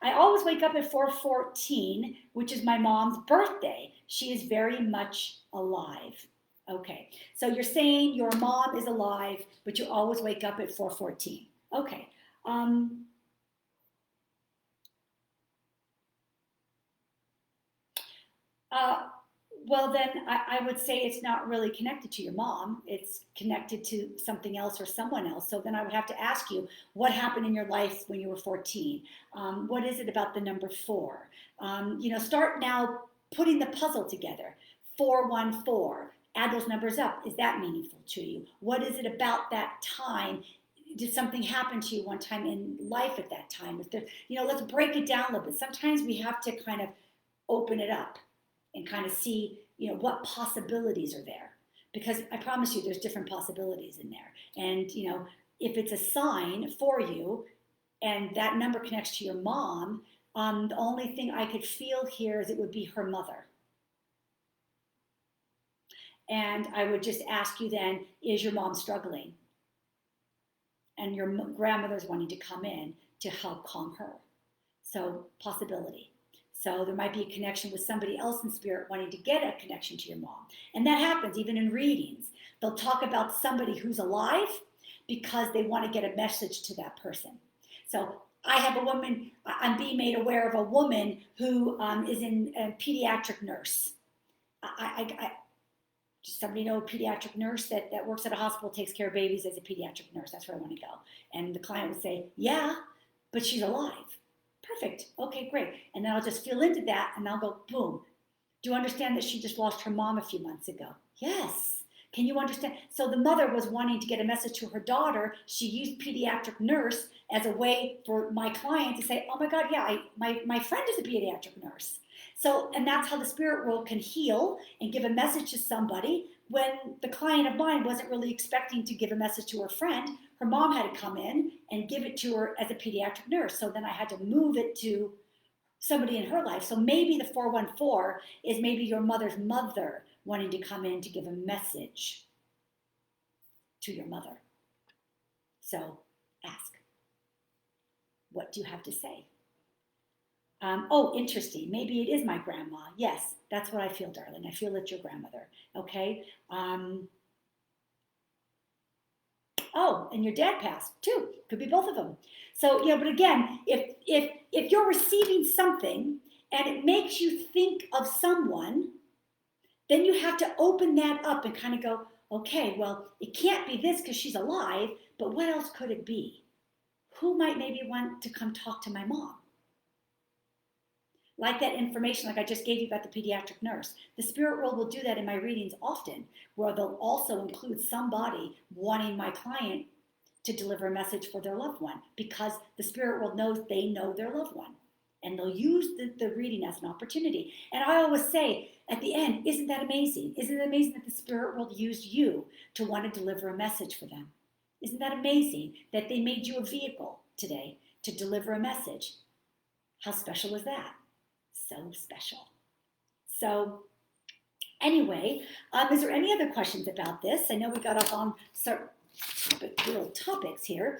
I always wake up at 4:14, which is my mom's birthday. She is very much alive. Okay, so you're saying your mom is alive, but you always wake up at 4:14. Okay. Well, then I would say it's not really connected to your mom. It's connected to something else or someone else. So then I would have to ask you, what happened in your life when you were 14? What is it about the number 4? Start now putting the puzzle together. 414. Add those numbers up. Is that meaningful to you? What is it about that time? Did something happen to you one time in life at that time? If there, let's break it down a little bit. Sometimes we have to kind of open it up and kind of see, what possibilities are there. Because I promise you there's different possibilities in there. And, if it's a sign for you and that number connects to your mom, the only thing I could feel here is it would be her mother. And I would just ask you then, is your mom struggling? And your grandmother's wanting to come in to help calm her. So possibility. So there might be a connection with somebody else in spirit wanting to get a connection to your mom. And that happens even in readings. They'll talk about somebody who's alive because they want to get a message to that person. So I have a woman, I'm being made aware of a woman who is in a pediatric nurse. Does somebody know a pediatric nurse that works at a hospital, takes care of babies as a pediatric nurse? That's where I want to go. And the client would say, yeah, but she's alive. Perfect. Okay, great. And then I'll just feel into that and I'll go, boom. Do you understand that she just lost her mom a few months ago? Yes. Can you understand? So the mother was wanting to get a message to her daughter. She used pediatric nurse as a way for my client to say, oh my God, yeah, my friend is a pediatric nurse. So, and that's how the spirit world can heal and give a message to somebody when the client of mine wasn't really expecting to give a message to her friend. Her mom had to come in and give it to her as a pediatric nurse. So then I had to move it to somebody in her life. So maybe the 414 is maybe your mother's mother wanting to come in to give a message to your mother. So ask, what do you have to say? Interesting. Maybe it is my grandma. Yes, that's what I feel, darling. I feel it's your grandmother. Okay. And your dad passed too. Could be both of them. So, but again, if you're receiving something and it makes you think of someone, then you have to open that up and kind of go, okay, well, it can't be this because she's alive, but what else could it be? Who might maybe want to come talk to my mom? Like that information, like I just gave you about the pediatric nurse. The spirit world will do that in my readings often, where they'll also include somebody wanting my client to deliver a message for their loved one, because the spirit world knows they know their loved one. And they'll use the reading as an opportunity. And I always say, at the end, isn't that amazing? Isn't it amazing that the spirit world used you to want to deliver a message for them? Isn't that amazing that they made you a vehicle today to deliver a message? How special was that? So special. So anyway, is there any other questions about this? I know we got off on certain little topics here.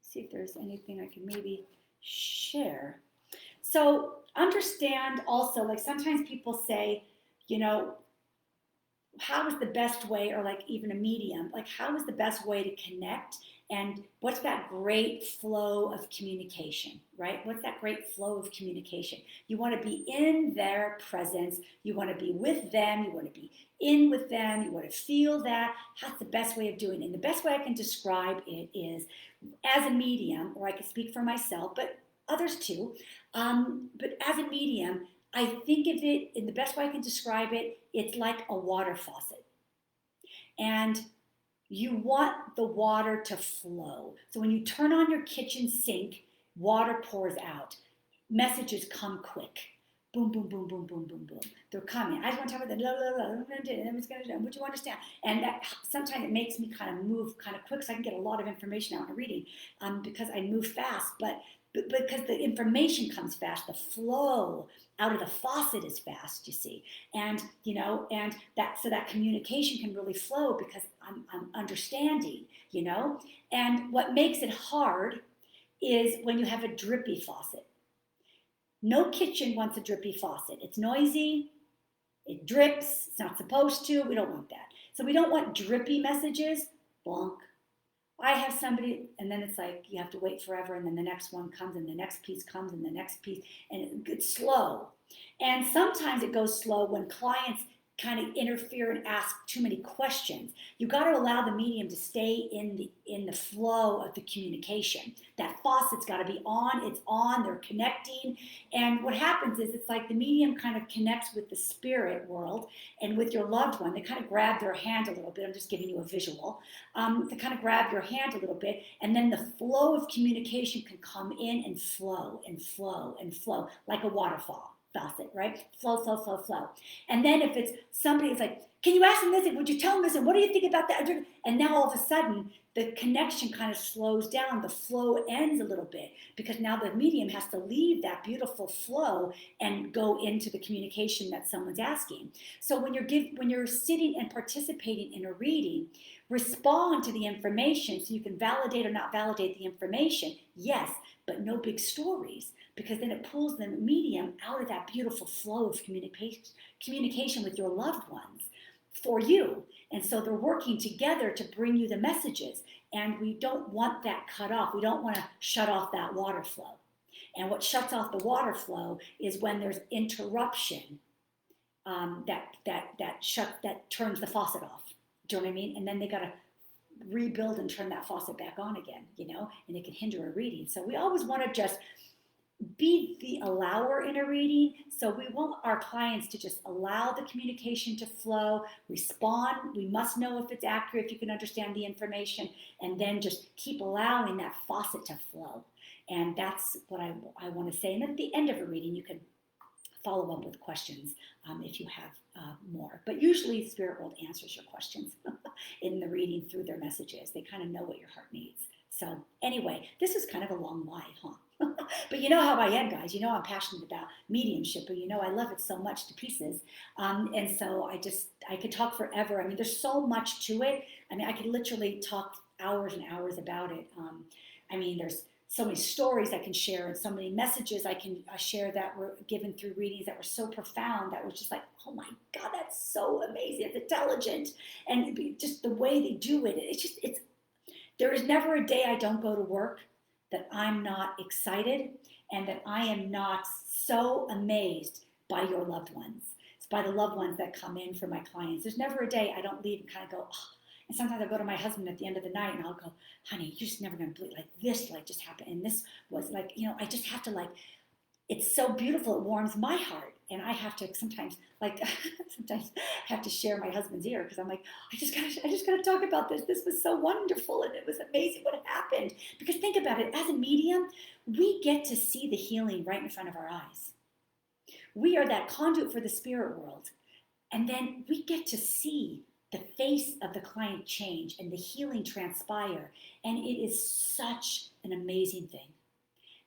See if there's anything I can maybe share. So understand also, like sometimes people say, you know, how is the best way, or like even a medium, like how is the best way to connect, and what's that great flow of communication, right? What's that great flow of communication? You want to be in their presence, you want to be with them, you want to be in with them, you want to feel that. That's the best way of doing it. And the best way I can describe it is as a medium, or I can speak for myself, but others too. But as a medium, I think of it in the best way I can describe it, it's like a water faucet. And you want the water to flow. So when you turn on your kitchen sink, water pours out. Messages come quick. Boom, boom, boom, boom, boom, boom, boom. They're coming. I just want to talk about the blah, blah, blah, blah, what you understand? And that sometimes it makes me kind of move kind of quick so I can get a lot of information out in a reading because I move fast. But because the information comes fast, the flow out of the faucet is fast, you see. And, you know, and that, so that communication can really flow because I'm understanding, you know. And what makes it hard is when you have a drippy faucet. No kitchen wants a drippy faucet. It's noisy, it drips, it's not supposed to, we don't want that. So we don't want drippy messages, bonk. I have somebody, and then it's like you have to wait forever, and then the next one comes, and the next piece comes, and the next piece, and it's slow. And sometimes it goes slow when clients kind of interfere and ask too many questions. You got to allow the medium to stay in the flow of the communication. That faucet's got to be on, it's on, they're connecting. And what happens is it's like the medium kind of connects with the spirit world and with your loved one. They kind of grab their hand a little bit. I'm just giving you a visual. They kind of grab your hand a little bit, and then the flow of communication can come in and flow and flow and flow like a waterfall. Faucet, right? Flow, flow, flow, flow. And then if it's somebody is like, can you ask them this? Would you tell them this? And what do you think about that? And now all of a sudden, the connection kind of slows down. The flow ends a little bit because now the medium has to leave that beautiful flow and go into the communication that someone's asking. So when you're sitting and participating in a reading, respond to the information so you can validate or not validate the information. Yes, but no big stories, because then it pulls the medium out of that beautiful flow of communication with your loved ones for you. And so they're working together to bring you the messages. And we don't want that cut off. We don't want to shut off that water flow. And what shuts off the water flow is when there's interruption that turns the faucet off. Do you know what I mean? And then they got to rebuild and turn that faucet back on again, you know, and it can hinder a reading. So we always want to just be the allower in a reading. So we want our clients to just allow the communication to flow, respond. We must know if it's accurate, if you can understand the information, and then just keep allowing that faucet to flow. And that's what I want to say. And at the end of a reading, you can follow up with questions if you have more. But usually Spirit World answers your questions in the reading through their messages. They kind of know what your heart needs. So anyway, this is kind of a long live, huh? But you know how I am, guys. You know I'm passionate about mediumship, but you know I love it so much to pieces. And so I could talk forever. I mean, there's so much to it. I mean, I could literally talk hours and hours about it. I mean, there's so many stories I can share and so many messages I can share that were given through readings that were so profound that was just like, oh my God, that's so amazing. It's intelligent. And just the way they do it, there is never a day I don't go to work that I'm not excited and that I am not so amazed by your loved ones. It's by the loved ones that come in for my clients. There's never a day I don't leave and kind of go, oh. And sometimes I go to my husband at the end of the night and I'll go, honey, you're just never going to believe, like this like just happened. And this was like, you know, I just have to like it's so beautiful. It warms my heart. And I have to sometimes, like, sometimes have to share my husband's ear because I'm like, I just gotta talk about this. This was so wonderful and it was amazing what happened. Because think about it, as a medium, we get to see the healing right in front of our eyes. We are that conduit for the spirit world. And then we get to see the face of the client change and the healing transpire. And it is such an amazing thing.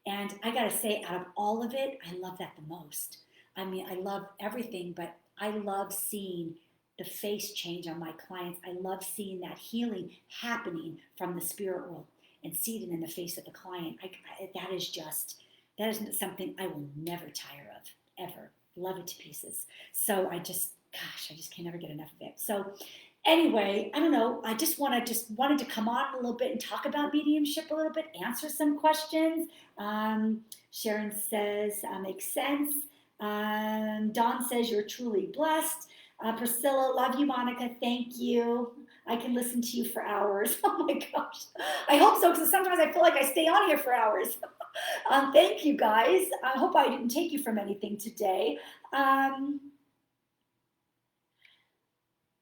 And I got to say, out of all of it, I love that the most. I mean, I love everything, but I love seeing the face change on my clients. I love seeing that healing happening from the spirit world and see it in the face of the client. That is something I will never tire of, ever. Love it to pieces. So I just can never get enough of it. So anyway, I don't know. I just wanted to come on a little bit and talk about mediumship a little bit, answer some questions. Sharon says, makes sense. Dawn says, you're truly blessed. Priscilla, love you, Monica. Thank you. I can listen to you for hours. Oh my gosh. I hope so, because sometimes I feel like I stay on here for hours. Thank you, guys. I hope I didn't take you from anything today.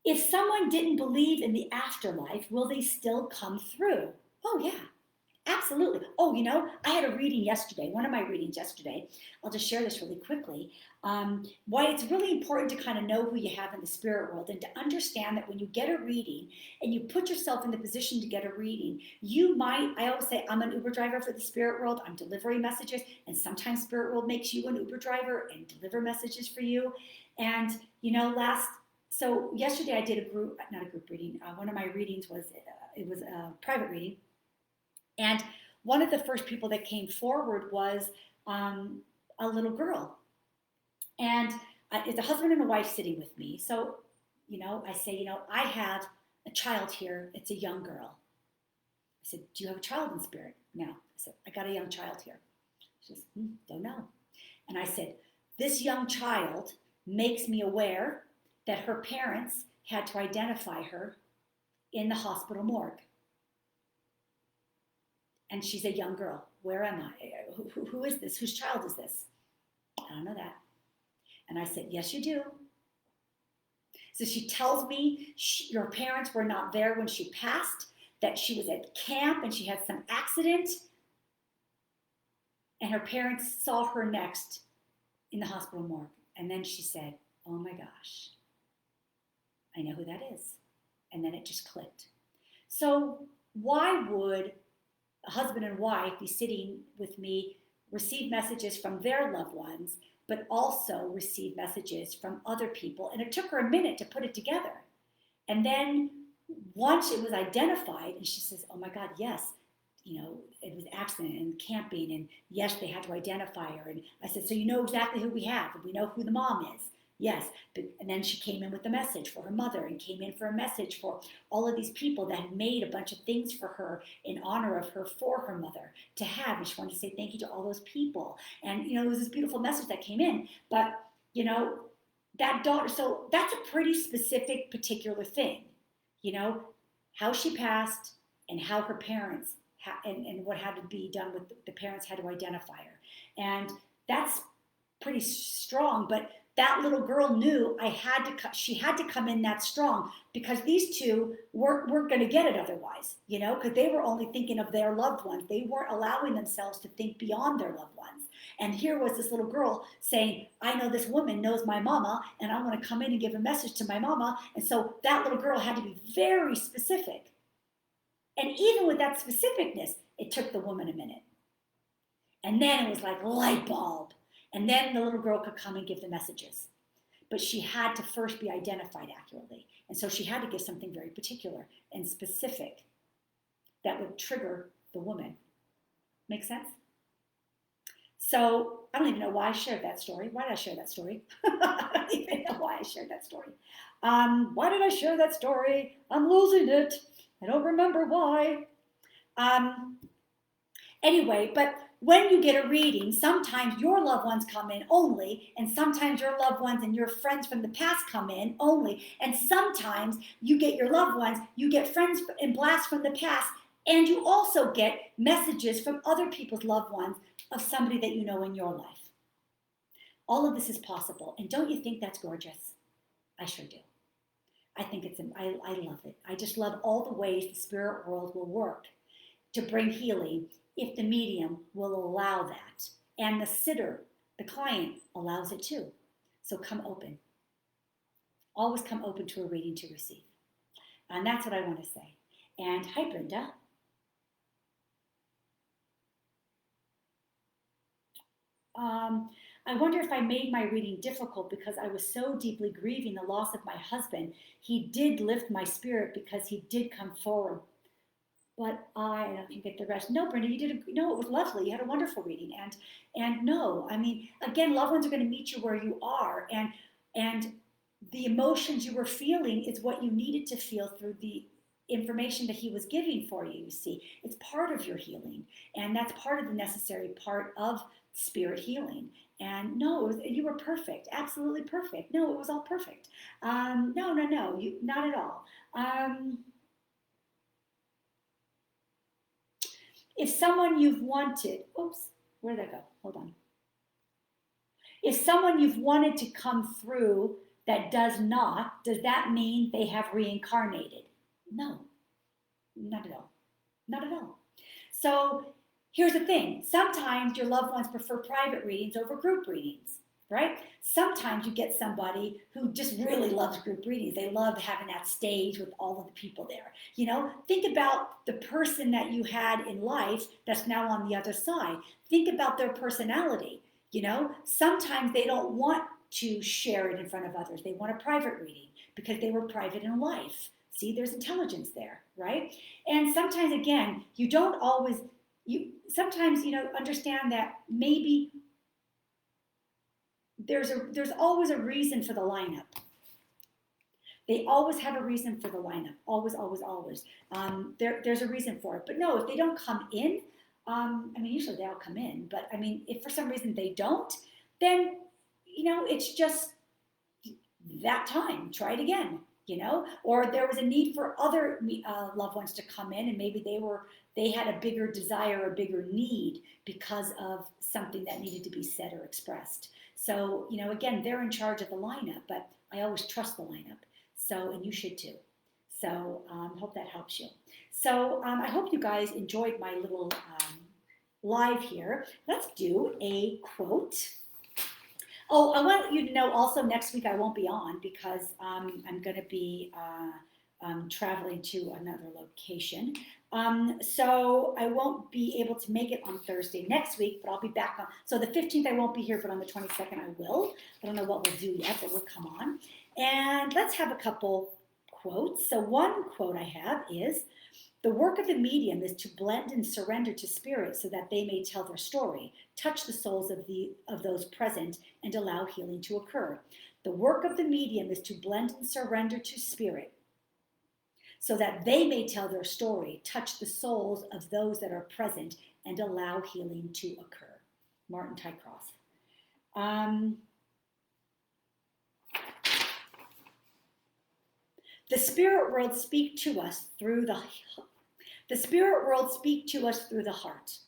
If someone didn't believe in the afterlife, will they still come through? Oh, yeah, absolutely. Oh, I had a reading yesterday, one of my readings yesterday. I'll just share this really quickly. Why it's really important to kind of know who you have in the spirit world and to understand that when you get a reading and you put yourself in the position to get a reading, I always say, I'm an Uber driver for the spirit world. I'm delivering messages. And sometimes spirit world makes you an Uber driver and deliver messages for you. And, so yesterday I did not a group reading. One of my readings was a private reading, and one of the first people that came forward was a little girl, and it's a husband and a wife sitting with me. So, I say, I have a child here. It's a young girl. I said, do you have a child in spirit? No. I said, I got a young child here. She says, don't know. And I said, this young child makes me aware that her parents had to identify her in the hospital morgue. And she's a young girl. Where am I? Who is this? Whose child is this? I don't know that. And I said, yes, you do. So she tells me your parents were not there when she passed, that she was at camp and she had some accident, and her parents saw her next in the hospital morgue. And then she said, oh my gosh, I know who that is. And then it just clicked. So why would a husband and wife be sitting with me, receive messages from their loved ones, but also receive messages from other people? And it took her a minute to put it together. And then once it was identified, and she says, oh my God, yes, it was accident and camping, and yes, they had to identify her. And I said, so you know exactly who we have, and we know who the mom is. Yes, and then she came in with a message for her mother and came in for a message for all of these people that had made a bunch of things for her in honor of her for her mother to have. And she wanted to say thank you to all those people. And, it was this beautiful message that came in. But, that daughter, so that's a pretty specific, particular thing, how she passed and how her parents, and what had to be done with the parents had to identify her. And that's pretty strong, but that little girl knew she had to come in that strong, because these two weren't going to get it otherwise, because they were only thinking of their loved ones. They weren't allowing themselves to think beyond their loved ones. And here was this little girl saying, I know this woman knows my mama, and I want to come in and give a message to my mama. And so that little girl had to be very specific. And even with that specificness, it took the woman a minute. And then it was like light bulb. And then the little girl could come and give the messages. But she had to first be identified accurately. And so she had to give something very particular and specific that would trigger the woman. Make sense? So I don't even know why I shared that story. Why did I share that story? I don't even know why I shared that story. Why did I share that story? I'm losing it. I don't remember why. Anyway, but when you get a reading, sometimes your loved ones come in only, and sometimes your loved ones and your friends from the past come in only, and sometimes you get your loved ones, you get friends and blasts from the past, and you also get messages from other people's loved ones of somebody that you know in your life. All of this is possible. And don't you think that's gorgeous? I sure do. I think I love it. I just love all the ways the spirit world will work to bring healing if the medium will allow that. And the sitter, the client, allows it too. So come open. Always come open to a reading to receive. And that's what I want to say. And hi, Brenda. I wonder if I made my reading difficult because I was so deeply grieving the loss of my husband. He did lift my spirit because he did come forward. But I don't get the rest. No, Brenda, you did. No, it was lovely. You had a wonderful reading, and no, I mean, again, loved ones are going to meet you where you are, and the emotions you were feeling is what you needed to feel through the information that he was giving for you. You see, it's part of your healing, and that's part of the necessary part of spirit healing. And no, you were perfect, absolutely perfect. No, it was all perfect. No, you not at all. If someone you've wanted, oops, where did that go? Hold on. If someone you've wanted to come through that does not, does that mean they have reincarnated? No, not at all. Not at all. So here's the thing. Sometimes your loved ones prefer private readings over group readings, right? Sometimes you get somebody who just really loves group readings. They love having that stage with all of the people there. You know, think about the person that you had in life that's now on the other side. Think about their personality. You know, sometimes they don't want to share it in front of others. They want a private reading because they were private in life. See, there's intelligence there, right? And sometimes, again, you don't always, sometimes, understand that maybe there's always a reason for the lineup. They always have a reason for the lineup. Always, always, always. There's a reason for it. But no, if they don't come in, usually they all come in. But I mean, if for some reason they don't, then, it's just that time. Try it again, Or there was a need for other loved ones to come in, and maybe they had a bigger desire, a bigger need because of something that needed to be said or expressed. So, again, they're in charge of the lineup, but I always trust the lineup. So, and you should too. So, hope that helps you. So, I hope you guys enjoyed my little live here. Let's do a quote. Oh, I want you to know also next week I won't be on because I'm going to be traveling to another location. So I won't be able to make it on Thursday next week, but I'll be back on. So the 15th I won't be here, but on the 22nd I will. I don't know what we'll do yet, but we'll come on. And let's have a couple quotes. So one quote I have is, "The work of the medium is to blend and surrender to spirit so that they may tell their story, touch the souls of those present, and allow healing to occur." The work of the medium is to blend and surrender to spirit so that they may tell their story, touch the souls of those that are present, and allow healing to occur. Martin Tycroft. The spirit world speak to us through the spirit world speak to us through the heart.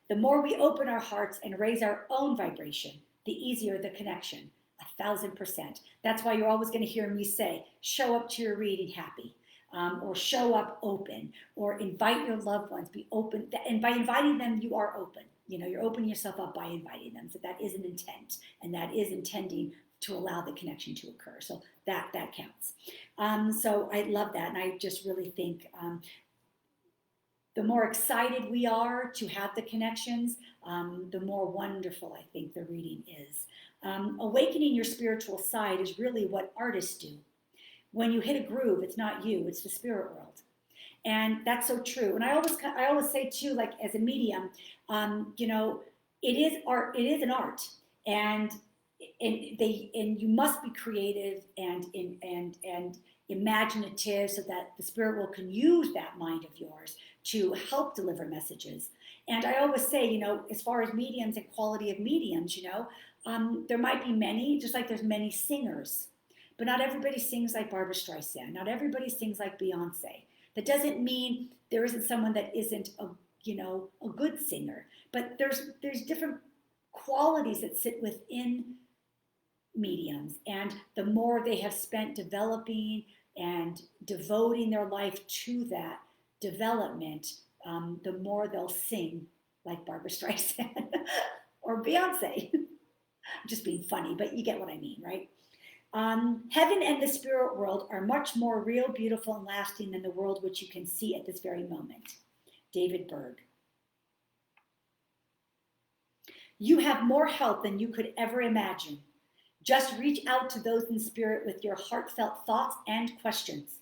The more we open our hearts and raise our own vibration, the easier the connection. 1,000%. That's why you're always going to hear me say, show up to your reading happy. Or show up open, or invite your loved ones, be open. And by inviting them, you are open. You're opening yourself up by inviting them. So that is an intent, and that is intending to allow the connection to occur. So that counts. So I love that, and I just really think the more excited we are to have the connections, the more wonderful I think the reading is. Awakening your spiritual side is really what artists do. When you hit a groove, it's not you, it's the spirit world. And that's so true. And I always say too, like as a medium, it is art, it is an art. And you must be creative and imaginative so that the spirit world can use that mind of yours to help deliver messages. And I always say, as far as mediums and quality of mediums, there might be many, just like there's many singers. But not everybody sings like Barbra Streisand. Not everybody sings like Beyonce. That doesn't mean there isn't someone that isn't a good singer. But there's different qualities that sit within mediums, and the more they have spent developing and devoting their life to that development, the more they'll sing like Barbara Streisand or Beyonce. I'm just being funny, but you get what I mean, right? Heaven and the spirit world are much more real, beautiful, and lasting than the world which you can see at this very moment. David Berg. You have more help than you could ever imagine. Just reach out to those in spirit with your heartfelt thoughts and questions,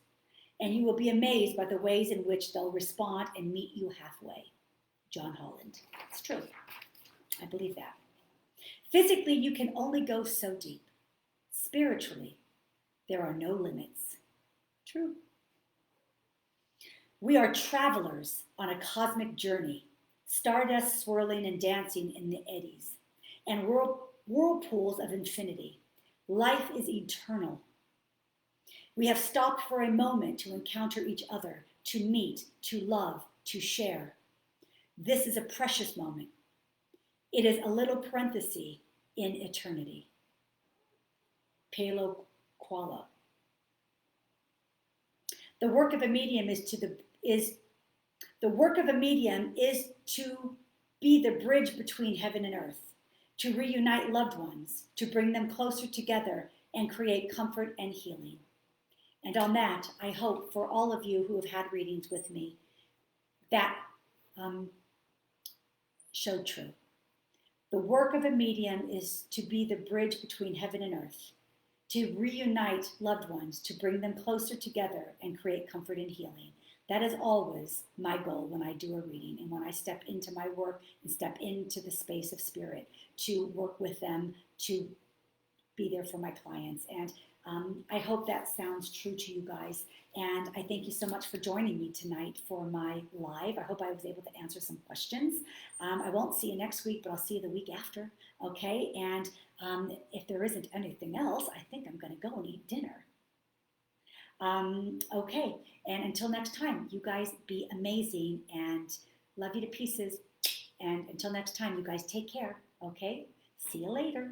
and you will be amazed by the ways in which they'll respond and meet you halfway. John Holland. It's true. I believe that. Physically, you can only go so deep. Spiritually, there are no limits. True. We are travelers on a cosmic journey, stardust swirling and dancing in the eddies, and whirlpools of infinity. Life is eternal. We have stopped for a moment to encounter each other, to meet, to love, to share. This is a precious moment. It is a little parenthesis in eternity. Palo Quala. The work of a medium is to be the bridge between heaven and earth, to reunite loved ones, to bring them closer together and create comfort and healing. And on that, I hope for all of you who have had readings with me, that showed true. The work of a medium is to be the bridge between heaven and earth, to reunite loved ones, to bring them closer together and create comfort and healing. That is always my goal when I do a reading and when I step into my work and step into the space of spirit, to work with them, to be there for my clients. And I hope that sounds true to you guys. And I thank you so much for joining me tonight for my live. I hope I was able to answer some questions. I won't see you next week, but I'll see you the week after. Okay. And if there isn't anything else, I think I'm going to go and eat dinner. Okay. And until next time, you guys be amazing and love you to pieces. And until next time, you guys take care. Okay. See you later.